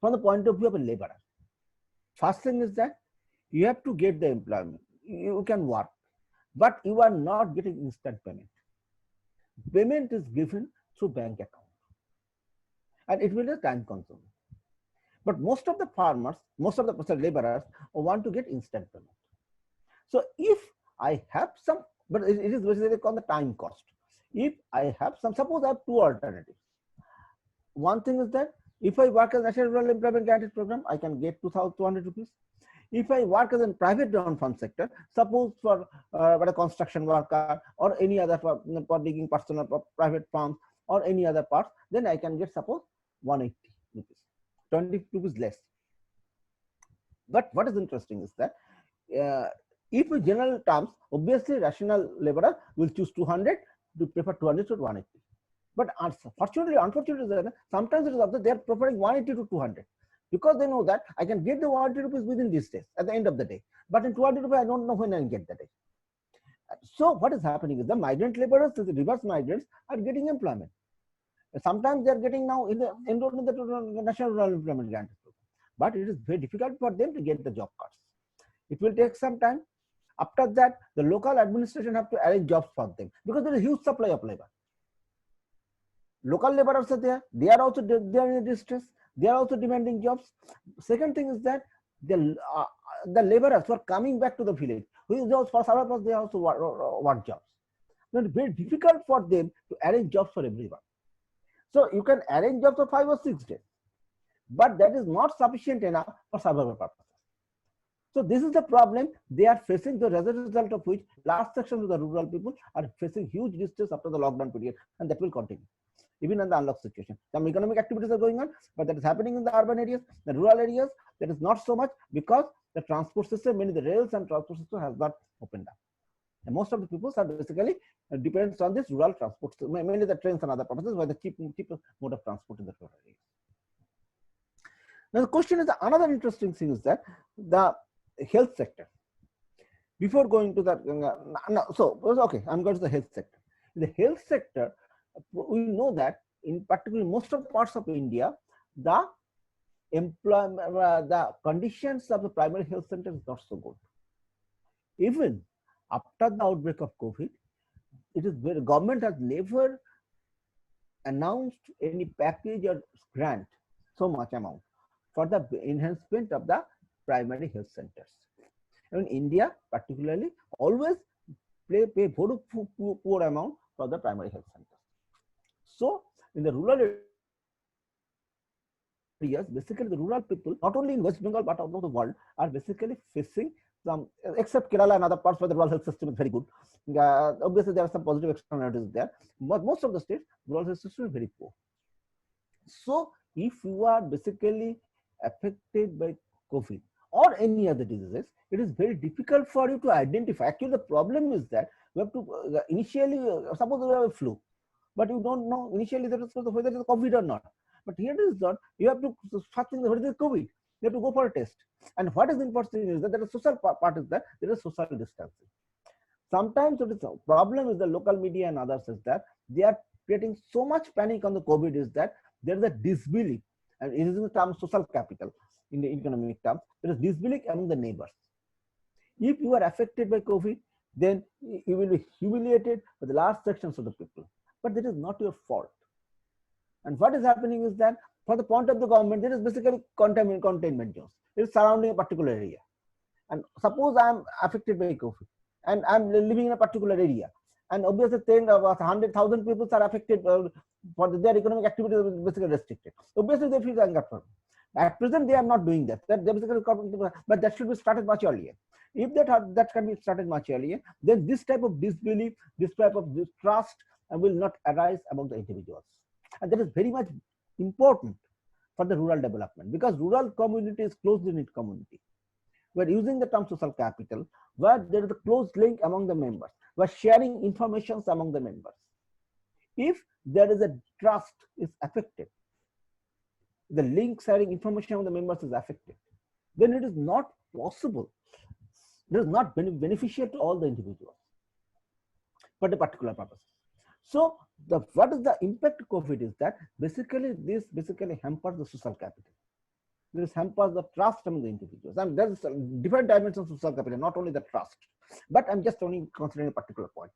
from the point of view of a laborer. First thing is that you have to get the employment. You can work, but you are not getting instant payment. Payment is given through bank account, and it will be time consuming. But most of the farmers, most of the laborers want to get instant payment. So if I have some, but it is basically on the time cost. If I have some, suppose I have two alternatives. One thing is that if I work as National Rural Employment Guarantee Program, I can get 2,200 rupees. If I work as a private non-farm sector, suppose for a construction worker or any other for digging personal private farms or any other parts, then I can get suppose 180 rupees, 20 rupees less. But what is interesting is that if in general terms, obviously rational laborer will choose 200 to prefer 200 to 180. But unfortunately, sometimes it is that they are preferring 180 to 200 because they know that I can get the 180 rupees within these days at the end of the day. But in 200 rupees, I don't know when I can get the day. So what is happening is the migrant laborers, the reverse migrants, are getting employment. Sometimes they are getting now enrolled in the National Rural Employment Guarantee Program. But it is very difficult for them to get the job cards. It will take some time. After that, the local administration have to arrange jobs for them because there is a huge supply of labor. Local laborers are there. They are also in distress. They are also demanding jobs. Second thing is that the laborers who are coming back to the village, who is also for some they also want jobs. But it's very difficult for them to arrange jobs for everyone. So you can arrange jobs for 5 or 6 days, but that is not sufficient enough for survival purposes. So this is the problem they are facing, as a result of which large sections of the rural people are facing huge distress after the lockdown period, and that will continue even in the unlock situation. Some economic activities are going on, but that is happening in the urban areas. The rural areas, that is not so much because the transport system, mainly the rails and transport system, has not opened up. And most of the people are basically depends on this rural transport, mainly the trains and other purposes, where the cheapest mode of transport in the rural areas. Now the question is, another interesting thing is that the health sector. Before going to that, okay, I'm going to the health sector. In the health sector, we know that in particular most of the parts of India, the employment, the conditions of the primary health center is not so good. Even after the outbreak of COVID, it is where the government has never announced any package or grant so much amount for the enhancement of the primary health centers. In India, particularly, always pay very poor amount for the primary health centers. So, in the rural areas, basically the rural people, not only in West Bengal but all over the world, are basically facing some, except Kerala and other parts where the rural health system is very good. Obviously, there are some positive externalities there, but most of the states, rural health system is very poor. So, if you are basically affected by COVID or any other diseases, it is very difficult for you to identify. Actually, the problem is that you have to initially, suppose you have a flu, but you don't know initially whether it is COVID or not. But here it is not. You have to first thing whether it is COVID. You have to go for a test. And what is important is that there is social part is that there is social distancing. Sometimes it is a problem with the local media and others is that they are creating so much panic on the COVID is that there is a disbelief, and it is in the term social capital in the economic terms. There is disbelief among the neighbors. If you are affected by COVID, then you will be humiliated by the large sections of the people. But that is not your fault. And what is happening is that from the point of the government, there is basically containment zones. It is surrounding a particular area. And suppose I am affected by COVID and I am living in a particular area. And obviously, 100,000 people are affected for their economic activity is basically restricted. Obviously, they feel anger from. At present, they are not doing that. They basically, but that should be started much earlier. If that can be started much earlier, then this type of disbelief, this type of distrust will not arise among the individuals. And that is very much important for the rural development, because rural community is closely knit community. We are using the term social capital, where there is a close link among the members. We are sharing information among the members. If there is a trust is affected, the link sharing information among the members is affected, then it is not possible. It is not beneficial to all the individuals for the particular purpose. So, what is the impact of COVID is that basically this hampers the social capital. This hampers the trust among the individuals, and there is different dimensions of social capital, not only the trust. But I'm just only considering a particular point.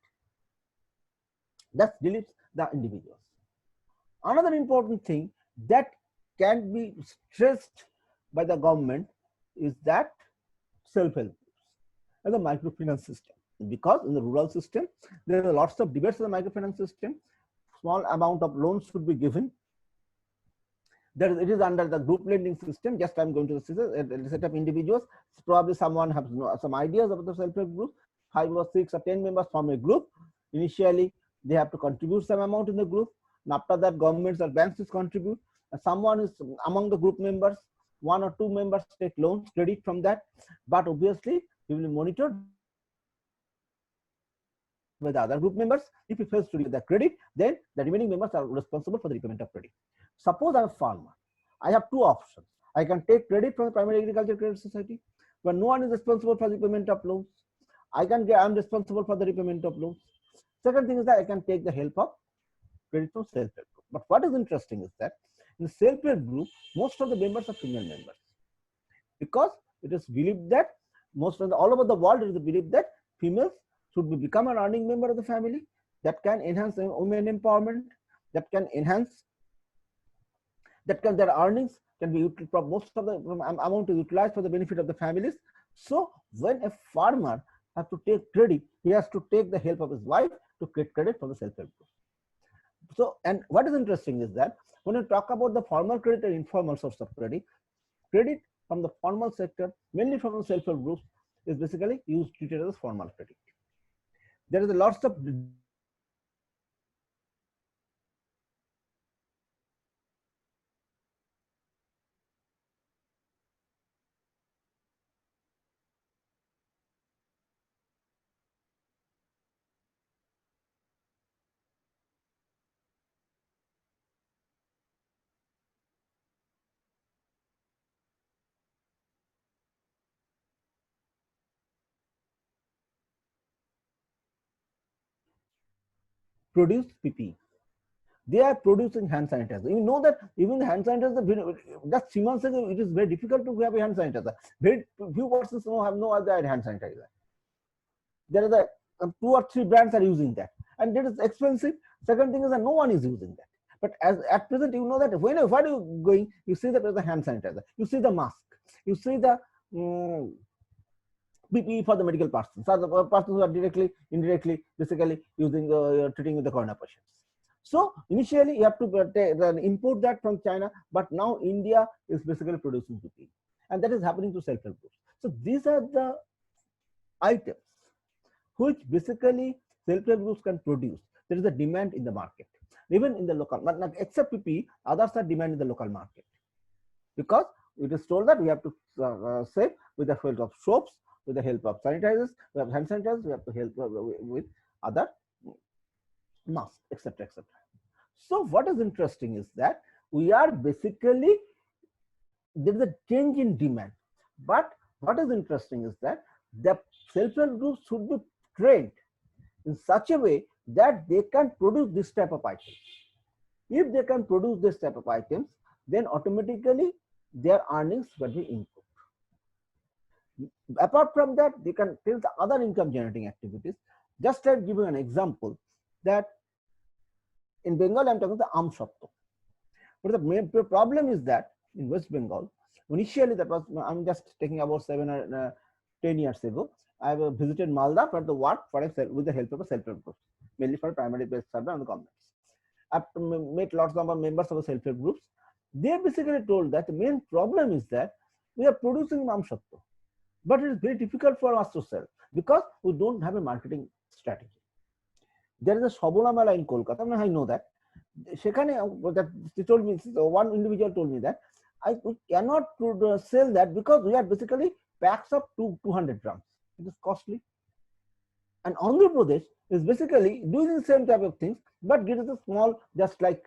That deletes the individuals. Another important thing that can be stressed by the government is that self-help groups and the microfinance system. Because in the rural system, there are lots of debates in the microfinance system. Small amount of loans should be given. It is under the group lending system. Just I'm going to set up individuals. Probably someone has some ideas about the self-help group. 5 or 6 or 10 members form a group. Initially, they have to contribute some amount in the group. And after that, governments or banks will contribute. And someone is among the group members. 1 or 2 members take loans, credit from that. But obviously, we will monitor by the other group members. If he fails to repay the credit, then the remaining members are responsible for the repayment of credit. Suppose I'm a farmer. I have 2 options. I can take credit from the Primary Agriculture Credit Society, but no one is responsible for the repayment of loans. I'm responsible for the repayment of loans. Second thing is that I can take the help of credit from self-help group. But what is interesting is that in the self-help group, most of the members are female members, because it is believed that all over the world it is believed that females should become an earning member of the family. That can enhance women empowerment. That can enhance. Their earnings can be most of the amount is utilized for the benefit of the families. So when a farmer has to take credit, he has to take the help of his wife to get credit from the self-help group. So, and what is interesting is that when we talk about the formal credit and informal source of credit from the formal sector, mainly from the self-help groups, is basically treated as formal credit. There is a lots of produce PPE. They are producing hand sanitizer. You know that even the hand sanitizer, just 3 months ago, it is very difficult to have a hand sanitizer. Very few persons have no other hand sanitizer. There is 2 or 3 brands are using that, and that is expensive. Second thing is that no one is using that. But at present, you know that whenever you are going, you see that there is a hand sanitizer, you see the mask, you see the PPE for the medical persons, or the persons who are directly, indirectly, basically using treating with the corona patients. So initially you have to import that from China, but now India is basically producing PPE, and that is happening to self-help groups. So these are the items which basically self-help groups can produce. There is a demand in the market, even in the local, not except PPE, others are demand in the local market, because it is told that we have to save with the help of soaps, with the help of sanitizers, we have hand sanitizers, we have to help with other masks, etc., etc. So what is interesting is that we are basically, there is a change in demand, but what is interesting is that the self-help groups should be trained in such a way that they can produce this type of items. If they can produce this type of items, then automatically their earnings will be improved. Apart from that, they can take the other income generating activities. Just like giving an example that in Bengal, I'm talking about the Amsapto. But the main problem is that in West Bengal, initially that was, I'm just taking about 7 or 10 years ago, I visited Malda for the work with the help of a self-help group, mainly for primary based survey on the governments. I've met lots of members of the self-help groups. They basically told that the main problem is that we are producing Amsapto, but it is very difficult for us to sell because we don't have a marketing strategy. There is a Sabona Mela in Kolkata, I know that. They told me, one individual told me that we cannot sell that because we are basically packs of 200 grams. It is costly. And Andhra Pradesh is basically doing the same type of things, but gives a small, just like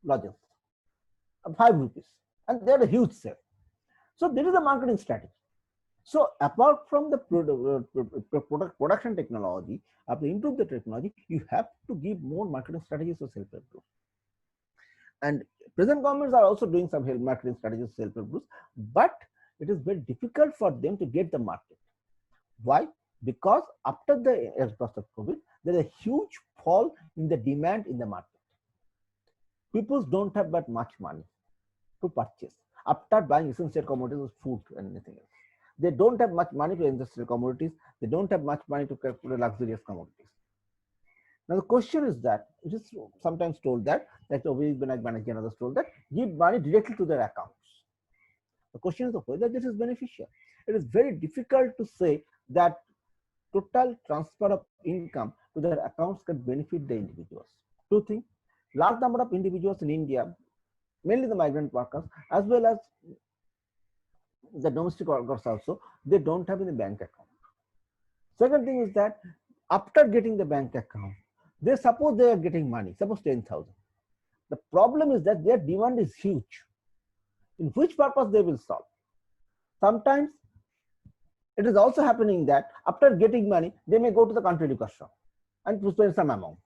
lodges, 5 rupees, and they are a huge sale. So there is a marketing strategy. So apart from the production technology, to improve the technology, you have to give more marketing strategies for self-help groups. And present governments are also doing some marketing strategies for self-help groups, but it is very difficult for them to get the market. Why? Because after the cost of COVID, there is a huge fall in the demand in the market. People don't have that much money to purchase after buying essential commodities, food and anything else. They don't have much money to industrial commodities. They don't have much money to luxurious commodities. Now the question is that it is sometimes told that, like Ovi Banerjee and others told that, give money directly to their accounts. The question is whether this is beneficial. It is very difficult to say that total transfer of income to their accounts can benefit the individuals. Two things: large number of individuals in India, mainly the migrant workers, as well as the domestic workers also, they don't have any bank account. Second thing is that after getting the bank account, they suppose they are getting money, suppose 10,000. The problem is that their demand is huge. In which purpose they will solve? Sometimes it is also happening that after getting money, they may go to the country liquor shop and spend some amount,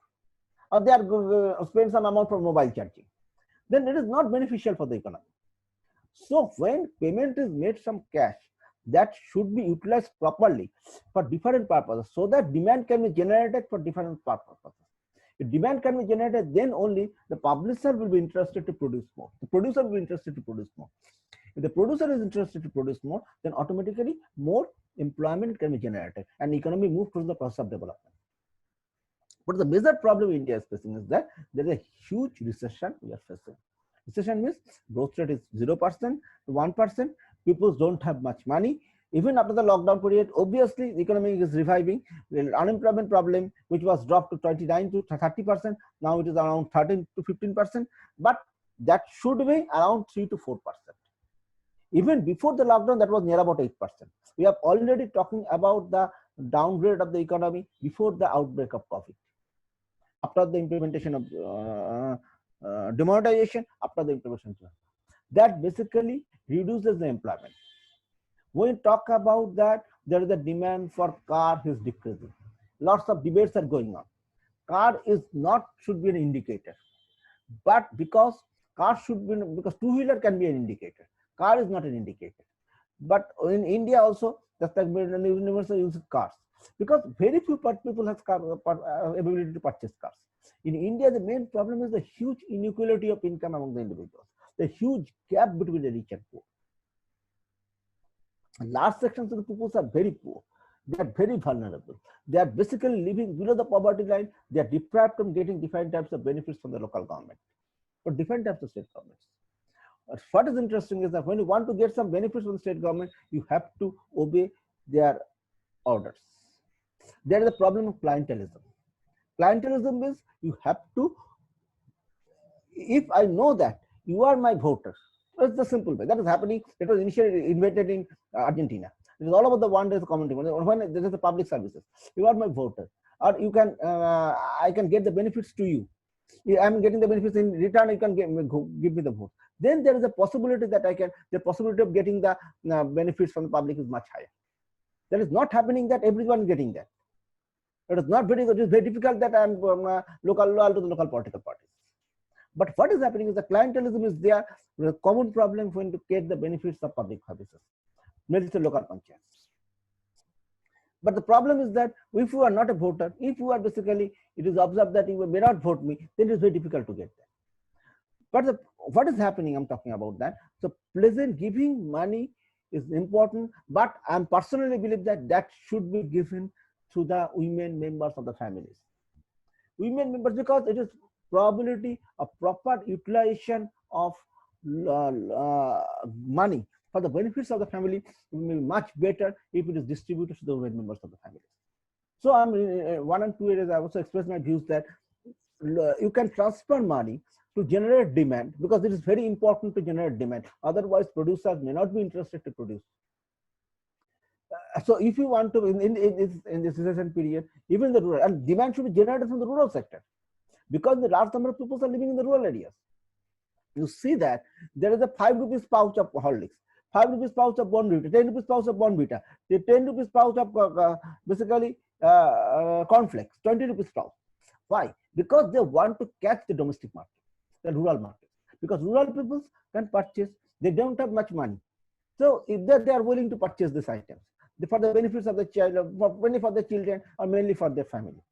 or they are spend some amount for mobile charging. Then it is not beneficial for the economy. So when payment is made from cash, that should be utilized properly for different purposes, so that demand can be generated for different purposes. If demand can be generated, then only the publisher will be interested to produce more. The producer will be interested to produce more. If the producer is interested to produce more, then automatically more employment can be generated and economy moves towards the process of development. But the major problem India is facing is that there is a huge recession we are facing. Recession means growth rate is 0% to 1%. People don't have much money. Even after the lockdown period, obviously the economy is reviving. The unemployment problem, which was dropped to 29 to 30%, now it is around 13 to 15%, but that should be around 3 to 4%. Even before the lockdown, that was near about 8%. We are already talking about the downgrade of the economy before the outbreak of COVID. After the implementation of demonetization, after the implementation, that basically reduces the employment. When we talk about that, there is a demand for car is decreasing. Lots of debates are going on. Car is not should be an indicator, but because car should be, because two-wheeler can be an indicator. Car is not an indicator. But in India also, just like universal use of cars, because very few people have ability to purchase cars. In India, the main problem is the huge inequality of income among the individuals, the huge gap between the rich and poor. Large sections of the people are very poor. They are very vulnerable. They are basically living below the poverty line. They are deprived from getting different types of benefits from the local government or different types of state governments. But what is interesting is that when you want to get some benefits from the state government, you have to obey their orders. there is a problem of clientelism. Clientelism is you have to, if I know that you are my voter, it's the simple way that is happening. It was initially invented in Argentina. It is all over the world. There is a community. When there is a public services, you are my voter, or you can, I can get the benefits to you. I am getting the benefits in return. You can give me the vote. Then there is a possibility that the possibility of getting the benefits from the public is much higher. That is not happening that everyone is getting that. It is not very good. It is very difficult that I am loyal to the local political parties. But what is happening is the clientelism is there. The common problem when to get the benefits of public services, mainly the local panchayats. But the problem is that if you are not a voter, if you are basically, it is observed that you may not vote me, then it is very difficult to get that. But what is happening, I'm talking about that. So pleasant giving money is important, but I personally believe that that should be given to the women members of the families. Women members, because it is probability of proper utilization of money for the benefits of the family will be much better if it is distributed to the women members of the family. So I'm in 1 and 2 areas. I also express my views that you can transfer money to generate demand, because it is very important to generate demand. Otherwise, producers may not be interested to produce. So if you want to, in this recession period, even the rural, and demand should be generated from the rural sector, because the large number of people are living in the rural areas. You see that there is a 5 rupees pouch of Horlicks, 5 rupees pouch of Bonvita, 10 rupees pouch of Bonvita, the 10 rupees pouch of basically cornflakes, 20 rupees pouch. Why? Because they want to catch the domestic market, the rural market. Because rural people can purchase, they don't have much money. So if they are willing to purchase these items for the benefits of the child, mainly for the children or mainly for their family.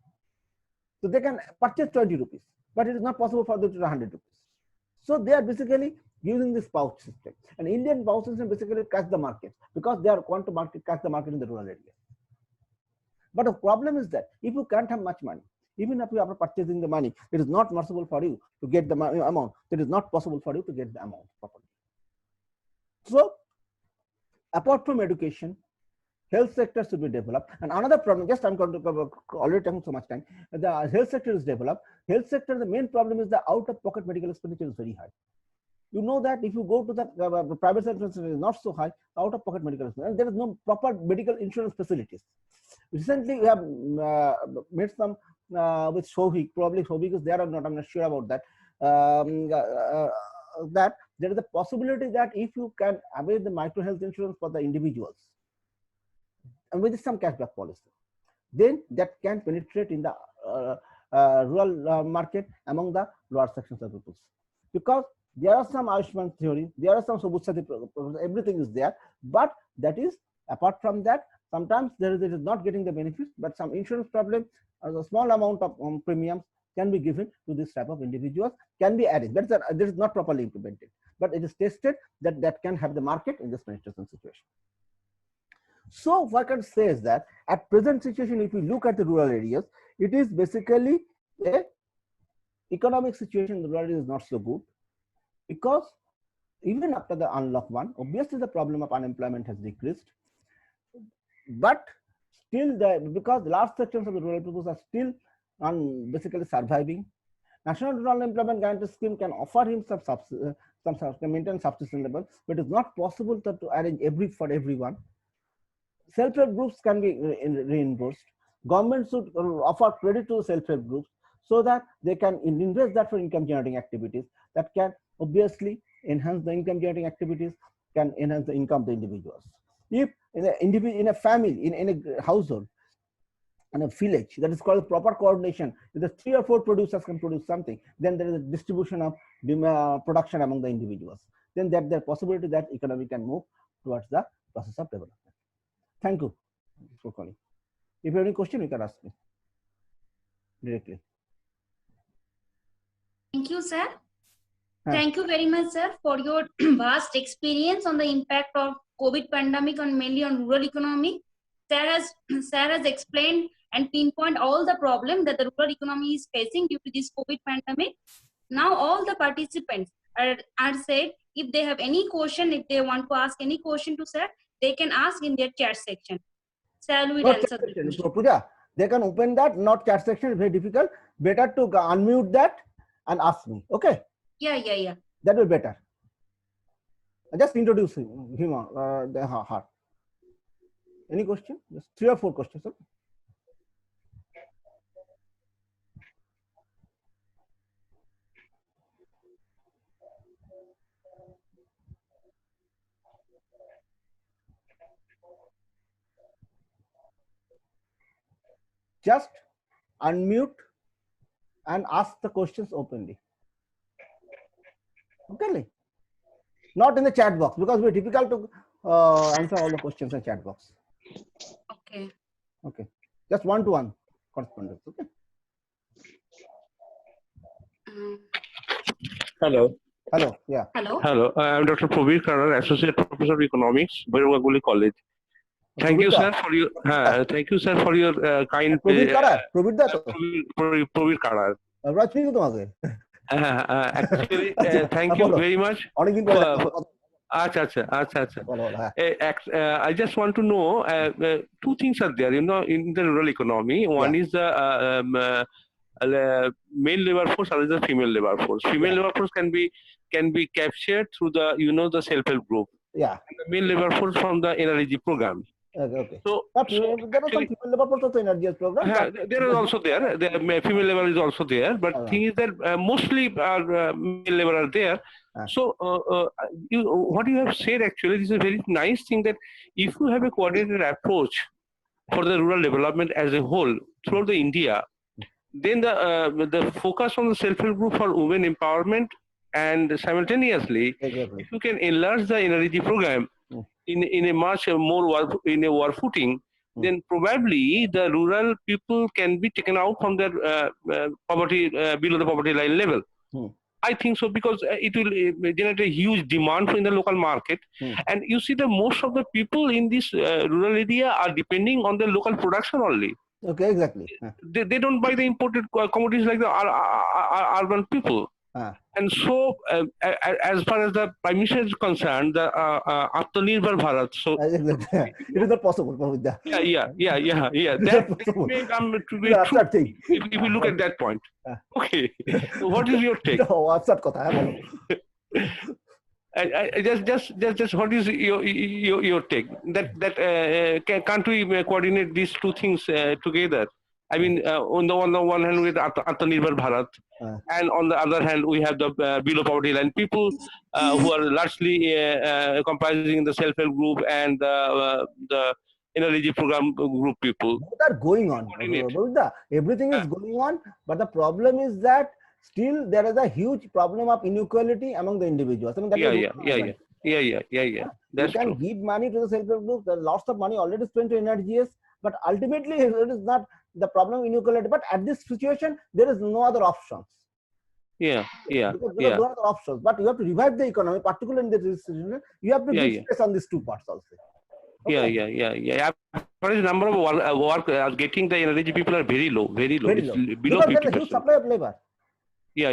So they can purchase 20 rupees, but it is not possible for them to 100 rupees. So they are basically using this pouch system. And Indian pouch system basically catch the market, because they are want to catch the market in the rural area. But the problem is that if you can't have much money, even if you are purchasing the money, it is not possible for you to get the amount. It is not possible for you to get the amount properly. So apart from education, health sector should be developed. And another problem, just I'm going to cover, already taking so much time, the health sector is developed. Health sector, the main problem is the out-of-pocket medical expenditure is very high. You know that if you go to the private sector, it is not so high, out-of-pocket medical expenditure, and there is no proper medical insurance facilities. Recently, we have made some with Shovik, probably Shovik is there or not, I'm not sure about that. That there is a possibility that if you can avail the micro health insurance for the individuals, and with some cashback policy, then that can penetrate in the rural market among the lower sections of people. Because there are some Ayushman theory, there are some Subudh, everything is there, but that is apart from that. Sometimes it is not getting the benefits, but some insurance problem, a small amount of premiums can be given to this type of individuals, can be added. That is not properly implemented, but it is tested that that can have the market in this penetration situation. So what I can say is that at present situation, if we look at the rural areas, it is basically a economic situation in the rural areas is not so good, because even after the unlock one, obviously the problem of unemployment has decreased. But still, because the large sections of the rural people are still basically surviving, National Rural Employment Guarantee Scheme can offer him some maintain subsistence level, but it is not possible to arrange for everyone. Self-help groups can be reimbursed. Government should offer credit to self-help groups so that they can invest that for income generating activities that can obviously enhance the income generating activities, can enhance the income of the individuals. If in a family, in a household, in a village, that is called proper coordination, if the 3 or 4 producers can produce something, then there is a distribution of production among the individuals. Then that there possibility that economy can move towards the process of development. Thank you for calling. If you have any question, you can ask me directly. Thank you, sir. Thank you very much, sir, for your vast experience on the impact of COVID pandemic on mainly on rural economy. Sir has explained and pinpoint all the problems that the rural economy is facing due to this COVID pandemic. Now all the participants are said, if they have any question, if they want to ask any question to sir, they can ask in their chat section. Sir will answer the question. Pooja, They can open that, not chat section, it's very difficult. Better to unmute that and ask me. Okay, Yeah. that will be better. Just introduce him the heart. Any question? Just 3 or 4 questions. Okay? Just unmute and ask the questions openly. Okay, not in the chat box, because it's difficult to answer all the questions in the chat box. Okay. Okay, just one-to-one correspondence. Okay. Hello. Hello. Yeah. Hello. Hello. I'm Dr. Probir Karar, Associate Professor of Economics, Bhairuvaguli College. Thank you, sir, for your kind. Probir Karar. Probir da to. Probir Karar. আমরা চিনি তোমাকে। Actually, thank you very much. অনেকদিন পরে Acha. বলো, হ্যাঁ। I just want to know, two things are there, in the rural economy. One is the male labor force, other is the female labor force. Female labor force can be captured through the the self-help group. Yeah. And the male labor force from the NREG program. Okay. So there was some female labor force also in NREG program. there is also there. The female labor is also there, but thing is that mostly male labor are there. So what you have said actually is a very nice thing, that if you have a coordinated approach for the rural development as a whole throughout the India, then the focus on the self-help group for women empowerment, and simultaneously if you can enlarge the NREG program in a much more war footing, then probably the rural people can be taken out from their poverty, below the poverty line level. I think so, because it will generate a huge demand in the local market. And you see that most of the people in this rural area are depending on the local production only. Okay, exactly. They don't buy the imported commodities like the urban people. And so, as far as the Prime Minister is concerned, the Atmanirbhar Bharat. So it is not possible. Yeah. That may come to be true if you look at that point. Okay. So what is your take? Just what is your take? That can't we coordinate these two things together? I mean, on the one hand, with Atmanirbhar Bharat, and on the other hand, we have the below poverty line people who are largely comprising the self-help group and the NREG program group people. Both are going on. Everything is going on, but the problem is that still there is a huge problem of inequality among the individuals. I mean, Yeah. That's you can true. give money to the self-help group. There are lots of money already spent to NRGS, but ultimately it is not the problem of inequality. But at this situation, there is no other options. Yeah. Because there are no other options. But you have to revive the economy, particularly in this situation. You have to give space on these two parts also. Okay. Yeah. But the number of work getting the NREG people are very low. It's below because there is a huge 50%. supply of labor. Yeah.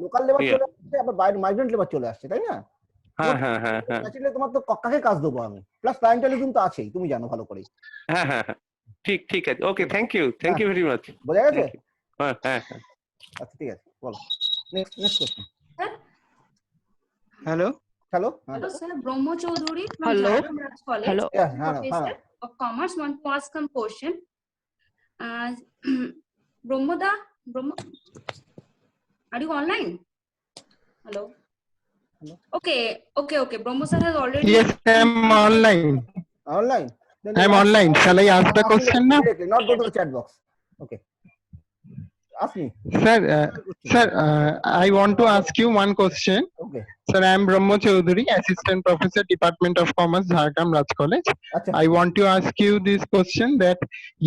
Local labour চলে আসছে, আবার বাইরে migrant labour চলে আসছে, তাই না? হ্যাঁ। Naturally তোমার তো কাকে কাজ দেবো আমি, প্লাস ক্লায়েন্টেলিজম তো আছেই, তুমি জানো ভালো করে। হ্যাঁ। ঠিক আছে। ওকে, থ্যাংক ইউ ভেরি মাচ। বোঝা গেছে? হ্যাঁ। আচ্ছা, ঠিক আছে, বলো। Next question. Hello. Hello, sir. Brahmo Chaudhuri from Jharkhand Raj College. Hello. Professor of Commerce want to ask some question. Brahmo, are you online? Hello. Okay. Brahmo sir has already. Yes, I'm online. Online. I'm online. Shall I ask the question now? Not go to the chat box. Okay. Ask me. Sir, I want to ask you one question. Okay. Sir, I am Brahmo Chaudhuri, Assistant Professor, Department of Commerce, Jharkhand Raj College. Achha. I want to ask you this question, that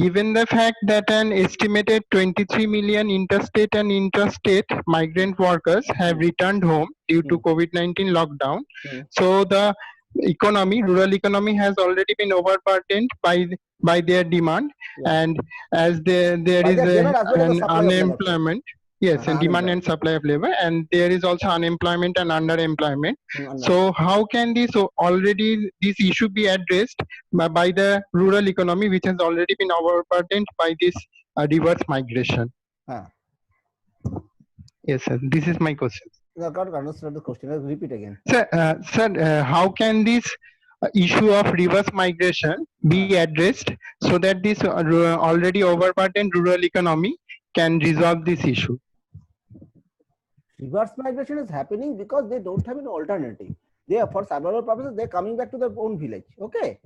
given the fact that an estimated 23 million interstate and intrastate migrant workers have returned home due to COVID-19 lockdown, so the rural economy has already been overburdened by their demand, and as there is an unemployment. Yes, and demand and supply of labor, and there is also unemployment and underemployment. So how can this issue be addressed by the rural economy, which has already been overburdened by this reverse migration? Yes, sir. This is my question. I can't understand the question. Let's repeat again. Sir, how can this issue of reverse migration be addressed so that this already overburdened rural economy can resolve this issue? Reverse migration is happening because they don't have an alternative. They are, for survival purposes, they're coming back to their own village. Okay.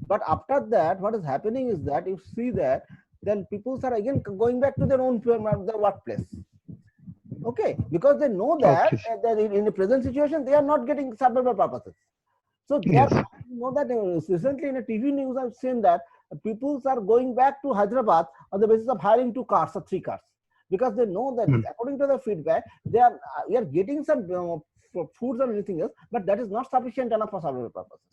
But after that, what is happening is that you see that then people are again going back to their own their workplace. Okay, because they know that, that in the present situation they are not getting survival purposes. So they are, you know that recently in a TV news I've seen that people are going back to Hyderabad on the basis of hiring 2 cars or 3 cars, because they know that according to the feedback we are getting some foods or anything else, but that is not sufficient enough for survival purposes.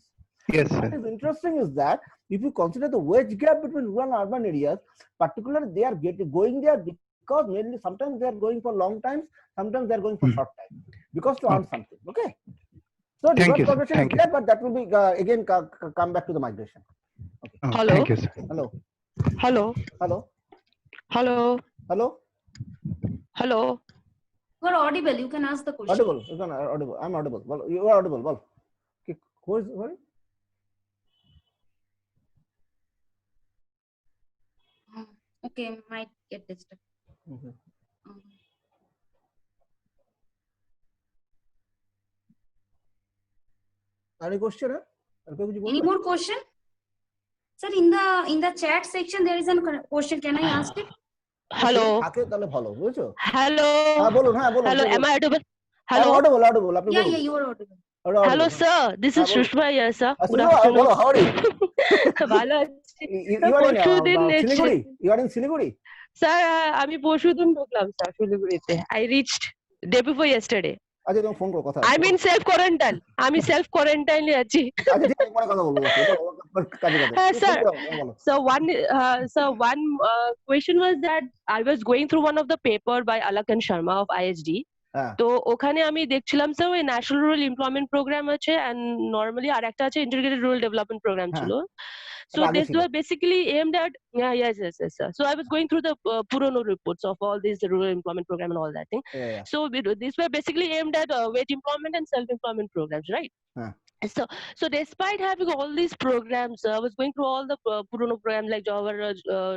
Yes, sir. What is interesting is that if you consider the wage gap between rural and urban areas, particularly they are going there because mainly sometimes they are going for long times, sometimes they are going for short time, because to earn something. Okay. So Thank you, migration is there, but that will be again come back to the migration. Okay. Hello. Thank you, sir. Hello. Hello. Hello. Hello. Hello. Hello. You are audible. You can ask the question. Audible. You can audible. I'm audible. Well, you are audible. Well, okay. Who is sorry? Okay, might get disturbed. Any question? Any more question? Sir, in the chat section there is a question. Can I ask it? Hello. Hello. Hello. Am I audible? Hello. Audible. Yeah, you are audible. Hello, sir. This is Shushma here, sir. Good afternoon. afternoon. How are you? You are in Siliguri? Sir, আমি পরশুদিন ঢুকলাম sir শিলিগুড়িতে। I reached day before yesterday. আচ্ছা তুমি phone করো কথা। I'm in self quarantine. আমি self quarantine এ আছি। আচ্ছা ঠিক আছে পরে কথা বলবো। So one question was that I was going through one of the paper by Alakan Sharma of IHD. তো ওখানে আমি দেখছিলাম স্যার ওই ন্যাশনাল রুরাল এমপ্লয়মেন্ট প্রোগ্রাম আছে and normally আরেকটা আছে ইন্টিগ্রেটেড রুরাল ডেভেলপমেন্ট প্রোগ্রাম ছিল। So this was basically aimed at yes sir. So I was going through the Purono reports of all these rural employment program and all that thing. So these were basically aimed at wage employment and self-employment programs, right? So despite having all these programs, I was going through all the Purono programs like Jawahar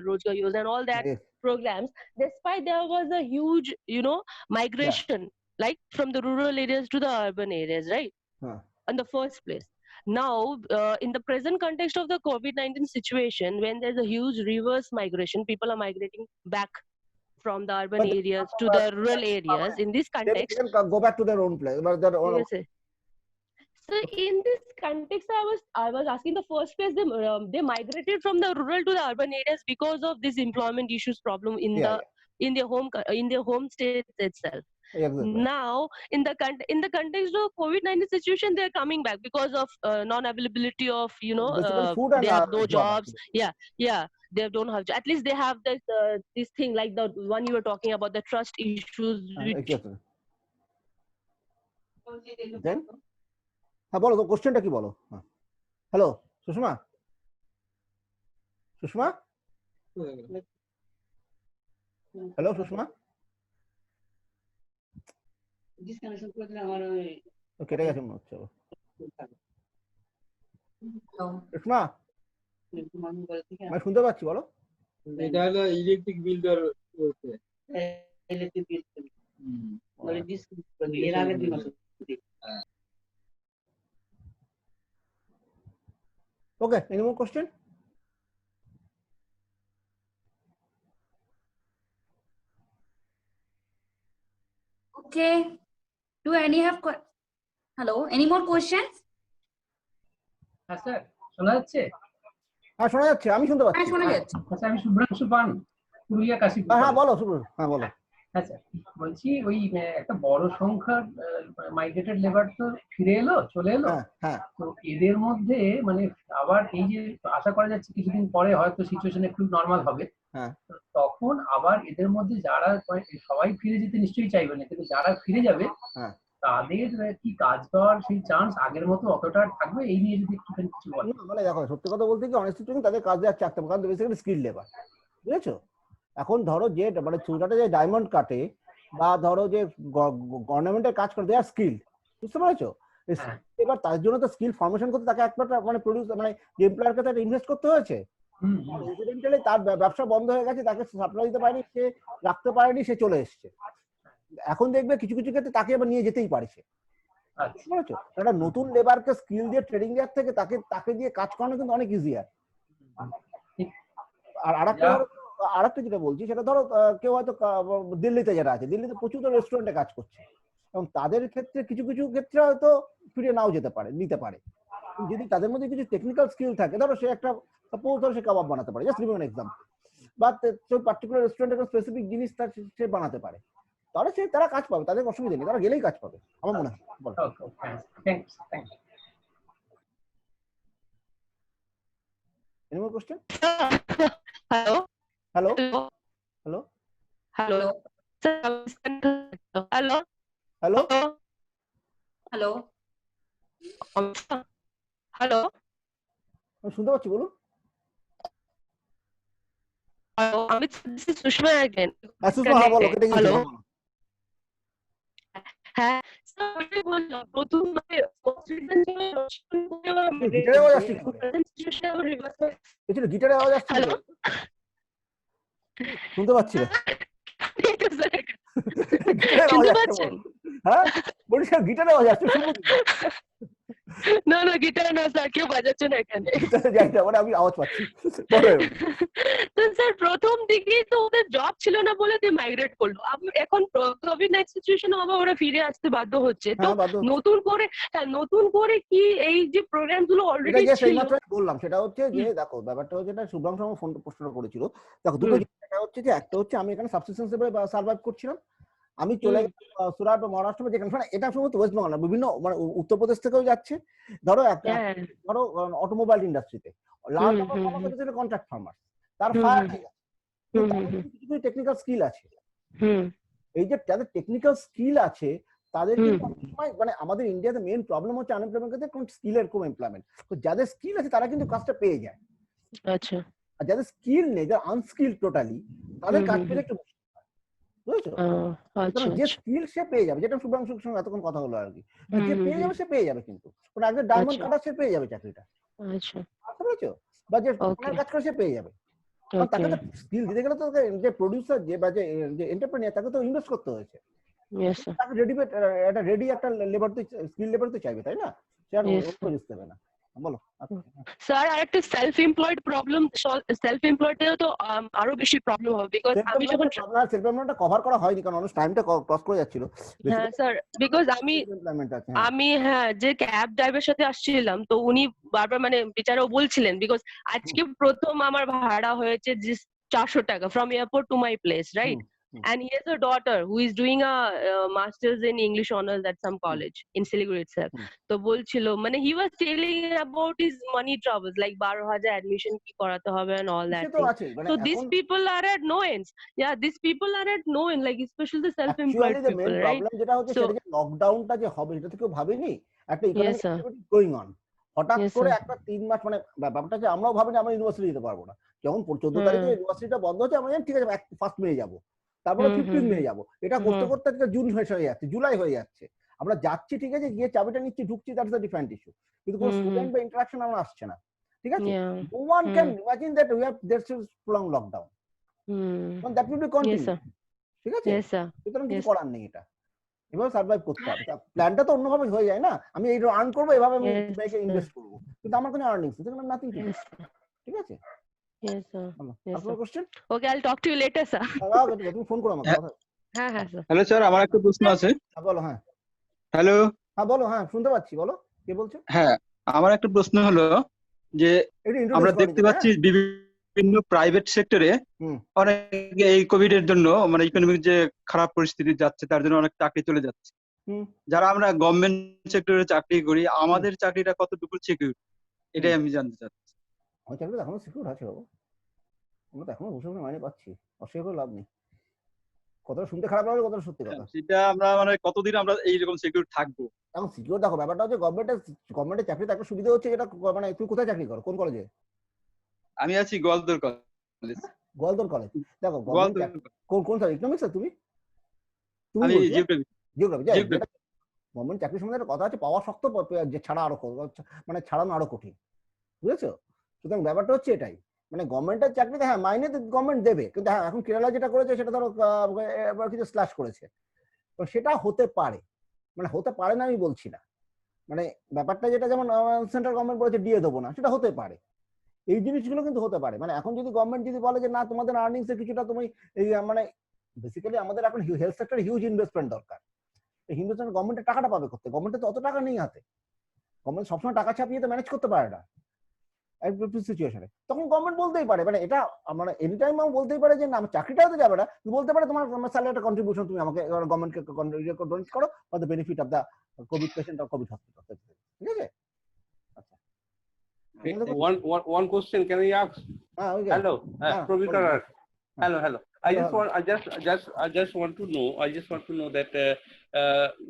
Rozgar Yojana and all that programs. Despite there was a huge, migration, like from the rural areas to the urban areas, right? In the first place. Now, in the present context of the COVID-19 situation, when there's a huge reverse migration, people are migrating back from the urban areas to the rural areas. In this context, they can go back to their own place. So in this context, I was asking the first place they migrated from the rural to the urban areas because of this employment issues problem in their home states itself. Exactly. Now, in the context of COVID-19 situation, they are coming back because of non-availability of they have no jobs. They don't have. At least they have this thing like the one you were talking about, the trust issues. Then, বলো তো কোশ্চেনটা কি বলো? Hello Sushma hello Sushma disconnection করে দিলে আমার কেটে গেছে মনে হচ্ছে। সুষমা আমি শুনতে পাচ্ছি, বলো। এটা হলো ইলেকট্রিক বিল দর বলতে ইলেকট্রিক বিল মানে ডিসকানেকশন এর আগে 2 মাস। Okay, any more question? Okay. Do any have hello? Any more questions? হ্যাঁ স্যার শোনা যাচ্ছে? হ্যাঁ শোনা যাচ্ছে, আমি শুনতে পাচ্ছি। হ্যাঁ শোনা যাচ্ছে। আচ্ছা আমি শুভ্রাংশু পান পুরুলিয়া কাশীপুর। হ্যাঁ বলো শুভ্র, হ্যাঁ বলো। হ্যাঁ স্যার, বলছি ওই একটা বড় সংখ্যার মাইগ্রেটেড লেবার তো ফিরে এলো, চলে এলো। তো এদের মধ্যে মানে আবার এই যে আশা করা যাচ্ছে কিছুদিন পরে হয়তো সিচুয়েশন একটু নর্মাল হবে, তখন আবার এদের মধ্যে যারা সবাই ফিরে যেতে নিশ্চয়ই চাইবে না, কিন্তু যারা ফিরে যাবে তাদের কি কাজ পাওয়ার সেই চান্স আগের মতো অতটা থাকবে? এই নিয়ে যদি একটুখানি কিছু বলেন। মানে দেখো সত্যি কথা বলতে কি অনেস্ট তাদের কাজ দেওয়ার চাকতে কারণ বেসিক্যালি স্কিল লেবার, বুঝেছো? এখন ধরো যে মানে চুলকাটা যে ডায়মন্ড কাটে বা ধরো যে গভর্নমেন্টের কাজ করে দেওয়ার স্কিল, বুঝতে পারছো? এবার তার জন্য তো স্কিল ফর্মেশন করতে তাকে একটা মানে প্রডিউস মানে এমপ্লয়ারকে তাকে ইনভেস্ট করতে হয়েছে। রেসিডেন্টালি তার ব্যবসা বন্ধ হয়ে গেছে, তাকে সাপ্লাই দিতে পারেনি, সে রাখতে পারেনি, সে চলে এসছে। এখন দেখবে কিছু কিছু ক্ষেত্রে তাকে এবার নিয়ে যেতেই পারছে, বুঝতে পারছো? একটা নতুন লেবারকে স্কিল দিয়ে ট্রেনিং দেওয়ার থেকে তাকে দিয়ে কাজ করানো কিন্তু অনেক ইজিয়ার। আর আরেকটা যেটা বলছি সেটা ধরো কেউ হয়তো দিল্লিতে যারা আছে, দিল্লিতে প্রচুর রেস্টুরেন্টে কাজ করছে, এবং তাদের ক্ষেত্রে কিছু কিছু ক্ষেত্রে হয়তো ফিরে নাও যেতে পারে, নিতে পারে, যদি তাদের মধ্যে কিছু টেকনিক্যাল স্কিল থাকে। ধরো সে একটা সাপোজ ধরো সে কাবাব বানাতে পারে, জাস্ট গিভ অ্যান এক্সাম্পল, বা সেই পার্টিকুলার রেস্টুরেন্টে একটা স্পেসিফিক জিনিস সে বানাতে পারে, তাহলে তারা কাজ পাবে, তাদের অসুবিধা নেই, তারা গেলেই কাজ পাবে আমার মনে হয়। বলো। Any more question? Hello. Hello. Hello. Hello. Hello. Hello. Hello. Hello. আমি শুনতে পাচ্ছি, বলুন। Hello. Amit, this is Sushma again. Sushma, হ্যাঁ বলো, কেটে গেছে। Hello. হ্যাঁ স্যার, বললাম প্রথম মানে গিটারের আওয়াজ আসছে, গিটারের আওয়াজ আসছে, শুনতে পাচ্ছি না। হ্যাঁ বলি স্যার, গিটারের আওয়াজ আসছে, শুনবো না না গিটার না স্যার, কেউ বাজাচ্ছে না এখানে। মানে আমি আওয়াজ পাচ্ছি। তো স্যার প্রথম দিকে তো ওদের জব ছিল না বলে দিয়ে মাইগ্রেট করলো, এখন কোভিড-19 সিচুয়েশনে আবার ওরা ফিরে আসতে বাধ্য হচ্ছে। তো নতুন করে কি এই যে প্রোগ্রাম গুলো অলরেডি ছিল, বললাম সেটা হচ্ছে যে দেখো ব্যাপারটা হচ্ছে, যেটা শুভ্রাংশু আমার ফোন প্রশ্ন করেছিল, দেখো দুটো জিনিস, একটা হচ্ছে যে একটা হচ্ছে আমি এখানে সাবসিস্টেন্স সার্ভাইভ করছিলাম, আমি চলে গেলাম সুরাট বা মহারাষ্ট্র, যেখানে এটা সম্ভবত ওয়েস্ট বেঙ্গল না, বিভিন্ন মানে উত্তরপ্রদেশ থেকেও যাচ্ছে, ধরো ধরো অটোমোবাইল ইন্ডাস্ট্রিতে কন্ট্রাক্ট ফার্মার, তার ফায়ার কিছু টেকনিক্যাল স্কিল আছে। এই যে যাদের টেকনিক্যাল স্কিল আছে তাদের মানে আমাদের ইন্ডিয়াতে মেইন প্রবলেম হচ্ছে আনএমপ্লয়মেন্ট ক্ষেত্রে কোন স্কিলের কম এমপ্লয়মেন্ট। তো যাদের স্কিল আছে তারা কিন্তু কাজটা পেয়ে যায়, আচ্ছা, আর যাদের স্কিল নেই, যারা আনস্কিল টোটালি, তাদের কাজ পেলে একটু বুঝেছো? যে স্কিল সে পেয়ে যাবে, যেটা শুভ্রাংশুর সঙ্গে এতক্ষণ কথা হলো আর কি, যে পেয়ে যাবে সে পেয়ে যাবে, কিন্তু আগে ডায়মন্ড কাটা সে পেয়ে যাবে চাকরিটা, বুঝেছো? বা যে কাজ করে সে পেয়ে যাবে, তাকে তো স্কিল দিতে গেলে তো যে প্রডিউসার বা যে এন্টারপ্রেনিয়ার তাকে তো ইনভেস্ট করতে হয়েছে, তাকে রেডি একটা লেবার তো স্কিল লেবার তো চাইবে, তাই না? সে আর বুঝতে পারে না। বলো স্যার, আর একটা সেলফ এমপ্লয়েড প্রবলেম, সেলফ এমপ্লয়েডেও তো আরো বেশি প্রবলেম হবে, বিকজ আমি যখন আপনার সেলফ এমপ্লয়েডটা কভার করা হয়নি কারণ অনেক টাইমটা ক্রস করে যাচ্ছিল। হ্যাঁ স্যার, বিকজ আমি হ্যাঁ যে ক্যাব ড্রাইভারের সাথে আসছিলাম, তো উনি বারবার মানে বেচারাও বলছিলেন, বিকজ আজকে প্রথম আমার ভাড়া হয়েছে 400 টাকা from airport to my place, right? And he has a daughter who is doing a master's in English honors at some college in Siliguri itself. So bolchilo mane he was telling about his money troubles, like 12,000 admission ki korate hobe and all that. So these people are at no ends. Yeah, these people are at no end, like especially the self employed people, right? Problem jeta hocche seta je lockdown ta je hobe eta thekeo bhabini একটা economic activity going on, হঠাৎ করে একটা 3 মাস মানে ব্যাপারটা যে আমরাও ভাবিনি আমরা ইউনিভার্সিটি যেতে পারবো না, যখন 14 তারিখে ইউনিভার্সিটিটা বন্ধ হচ্ছে আমরা ঠিক আছে ফার্স্ট মে যাবো, তারপরে 15 মে যাবো, এটা করতে করতে আজকে জুন হয়ে যাচ্ছে, জুলাই হয়ে যাচ্ছে, আমরা যাচ্ছি ঠিক আছে, গিয়ে চাবিটা নিচ্ছি, ঢুকছি, দ্যাটস দ্য ডিফারেন্ট ইস্যু, কিন্তু কোনো স্টুডেন্ট বা ইন্টারাকশন আমরা আসছে না, ঠিক আছে? No one can imagine that we have there is prolong lockdown, that will be continue, ঠিক আছে? সুতরাং কিছু করার নেই, এটা এভাবে সার্ভাইভ করতে হবে। প্ল্যানটা তো অন্যভাবে হয়ে যায় না, আমি এই আর্ন করবো, এভাবে আমি ইনভেস্ট করবো, কিন্তু আমার কোনো আর্নিংস নেই, নাথিং, ঠিক আছে? Yes sir. Yes, আপনার question? Okay, I'll talk to you later sir. তুমি ফোন করো আমাকে। হ্যাঁ হ্যাঁ স্যার। হ্যালো স্যার, আমার একটা প্রশ্ন আছে। বলো। হ্যাঁ হ্যালো। হ্যাঁ বলো, হ্যাঁ শুনতে পাচ্ছি, বলো কে বলছো? হ্যাঁ, আমার একটা প্রশ্ন হলো যে আমরা দেখতে পাচ্ছি বিভিন্ন প্রাইভেট সেক্টরে অনেক এই কোভিড এর জন্য মানে ইকোনমিক যে খারাপ পরিস্থিতি যাচ্ছে তার জন্য অনেক চাকরি চলে যাচ্ছে। যারা আমরা গভর্নমেন্ট সেক্টরে চাকরি করি আমাদের চাকরিটা কতটুকু সিকিউর এটাই আমি জানতে চাচ্ছি। আমার চাকরি এখনো সিকিউর আছে বাবু, আমরা তো এখনো বসে বসে মাইনে পাচ্ছি, অস্বীকার করে লাভ নেই। কতটা শুনতে খারাপ লাগবে, কতটা সত্যি কথা। সেটা আমরা মানে কতদিন আমরা এইরকম সিকিউর থাকবো? এখন সিকিউর দেখো ব্যাপারটা হচ্ছে গভর্নমেন্টের চাকরিতে একটা সুবিধা হচ্ছে যেটা মানে তুমি কোথায় চাকরি করো, কোন কলেজে? আমি আছি গোয়ালদর কলেজ। গোয়ালদর কলেজ, দেখো কোন স্যার ইকোনমিক্স তুমি? আমি জিওগ্রাফি। গভর্নমেন্ট চাকরির সম্বন্ধে একটা কথা আছে, পাওয়া শক্ত যে ছাড়া আরো মানে ছাড়ানো আরো কঠিন, বুঝেছো? সুতরাং ব্যাপারটা হচ্ছে এটাই, মানে গভর্নমেন্টের চাকরিতে হ্যাঁ মাইনে গভর্নমেন্ট দেবে, কিন্তু হ্যাঁ এখন কেরালা যেটা করেছে সেটা ধরো এবার কিছু স্ল্যাশ করেছে, তো সেটা হতে পারে, মানে হতে পারে না আমি বলছি না, মানে ব্যাপারটা যেটা যেমন সেন্ট্রাল গভর্নমেন্ট বলেছে দিয়ে দেবো না, সেটা হতে পারে, এই জিনিসগুলো কিন্তু হতে পারে। মানে এখন যদি গভর্নমেন্ট যদি বলে যে না তোমাদের আর্নিংস এর কিছুটা তুমি এই মানে বেসিক্যালি আমাদের এখন হেলথ সেক্টরে হিউজ ইনভেস্টমেন্ট দরকার, এই ইনভেস্টমেন্ট গভর্নমেন্টের টাকাটা পাবে করতে, গভর্নমেন্টের তো অত টাকা নেই হাতে, গভর্নমেন্ট সবসময় টাকা ছাপিয়ে তো ম্যানেজ করতে পারে না সিচুয়েশনে, তখন গভর্নমেন্ট বলতেই পারে, মানে এটা মানে এনি টাইম বলতেই পারে যে না আমার চাকরিটাও তো যাবে না, বলতে পারে তোমার স্যালারি একটা কন্ট্রিবিউশন তুমি আমাকে গভর্নমেন্টকে ডোনেট করো for the benefit of the Covid patient or Covid hospital, ঠিক আছে? One question can I ask? Hello, Pravikarar. Hello. I just want to know that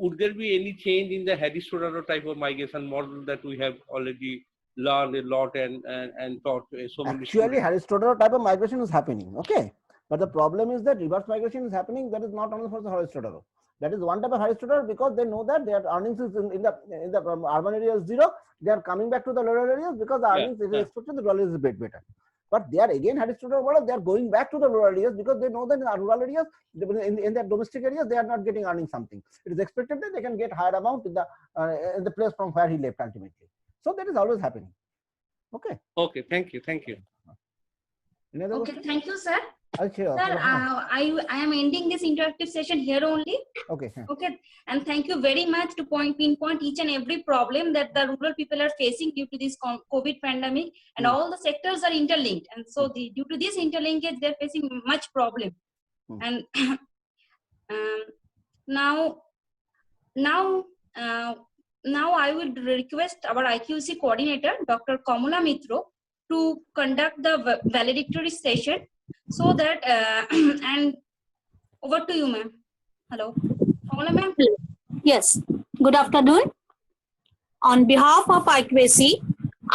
would there be any change in the Harris-Todaro type of migration model that we have already learned a lot and taught so many? Actually, Harris-Todaro type of migration is happening, okay, but the problem is that reverse migration is happening. That is not only for the Harris-Todaro. That is one type of Harris-Todaro because they know that their earnings is in the urban areas zero. They are coming back to the rural areas because the earnings is expected the rural is a bit better. But they are again Harris-Todaro, they are going back to the rural areas because they know that in the rural areas, in their domestic areas, they are not getting earning something. It is expected that they can get higher amount in the place from where he left ultimately. So that is always happening. Okay. Okay. Thank you. Okay. Thank you, sir. Sir, I am ending this interactive session here only. Okay. Okay, and thank you very much to pinpoint each and every problem that the rural people are facing due to this COVID pandemic, and all the sectors are interlinked, and so due to this interlinkage, they are facing much problem. And now I would request our IQAC coordinator, Dr. Kamala Mitro, to conduct the valedictory session. So that and over to you, ma'am. Hello, Kamala ma'am. Yes, good afternoon. On behalf of IQAC,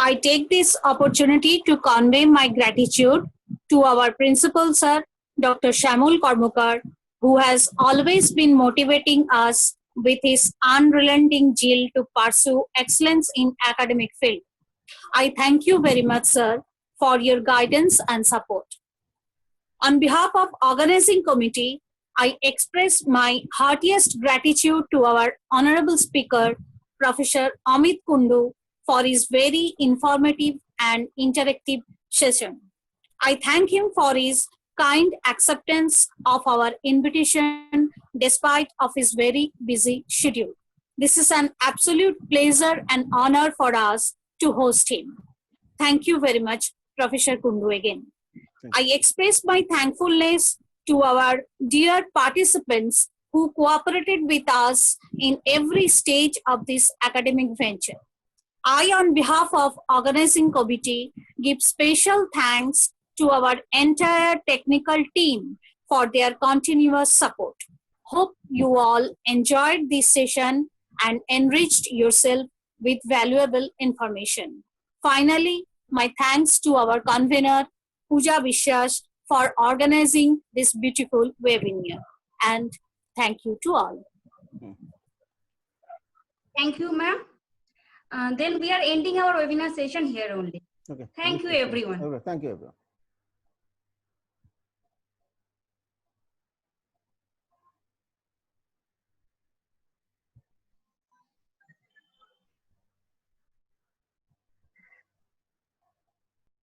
I take this opportunity to convey my gratitude to our principal sir, Dr. Shamol Kormokar, who has always been motivating us with his unrelenting zeal to pursue excellence in academic field. I thank you very much, sir, for your guidance and support. On behalf of organizing committee, I express my heartiest gratitude to our honorable speaker, Professor Amit Kundu, for his very informative and interactive session. I thank him for his kind acceptance of our invitation despite of his very busy schedule. This is an absolute pleasure and honor for us to host him. Thank you very much, Professor Kundu again. I express my thankfulness to our dear participants who cooperated with us in every stage of this academic venture. I, on behalf of organizing committee, give special thanks to our entire technical team for their continuous support. Hope you all enjoyed this session and enriched yourself with valuable information. Finally, my thanks to our convener, Pooja Vishwas, for organizing this beautiful webinar. And thank you to all. Thank you, ma'am. Then we are ending our webinar session here only. Okay. Thank you, everyone. Okay. Thank you, everyone.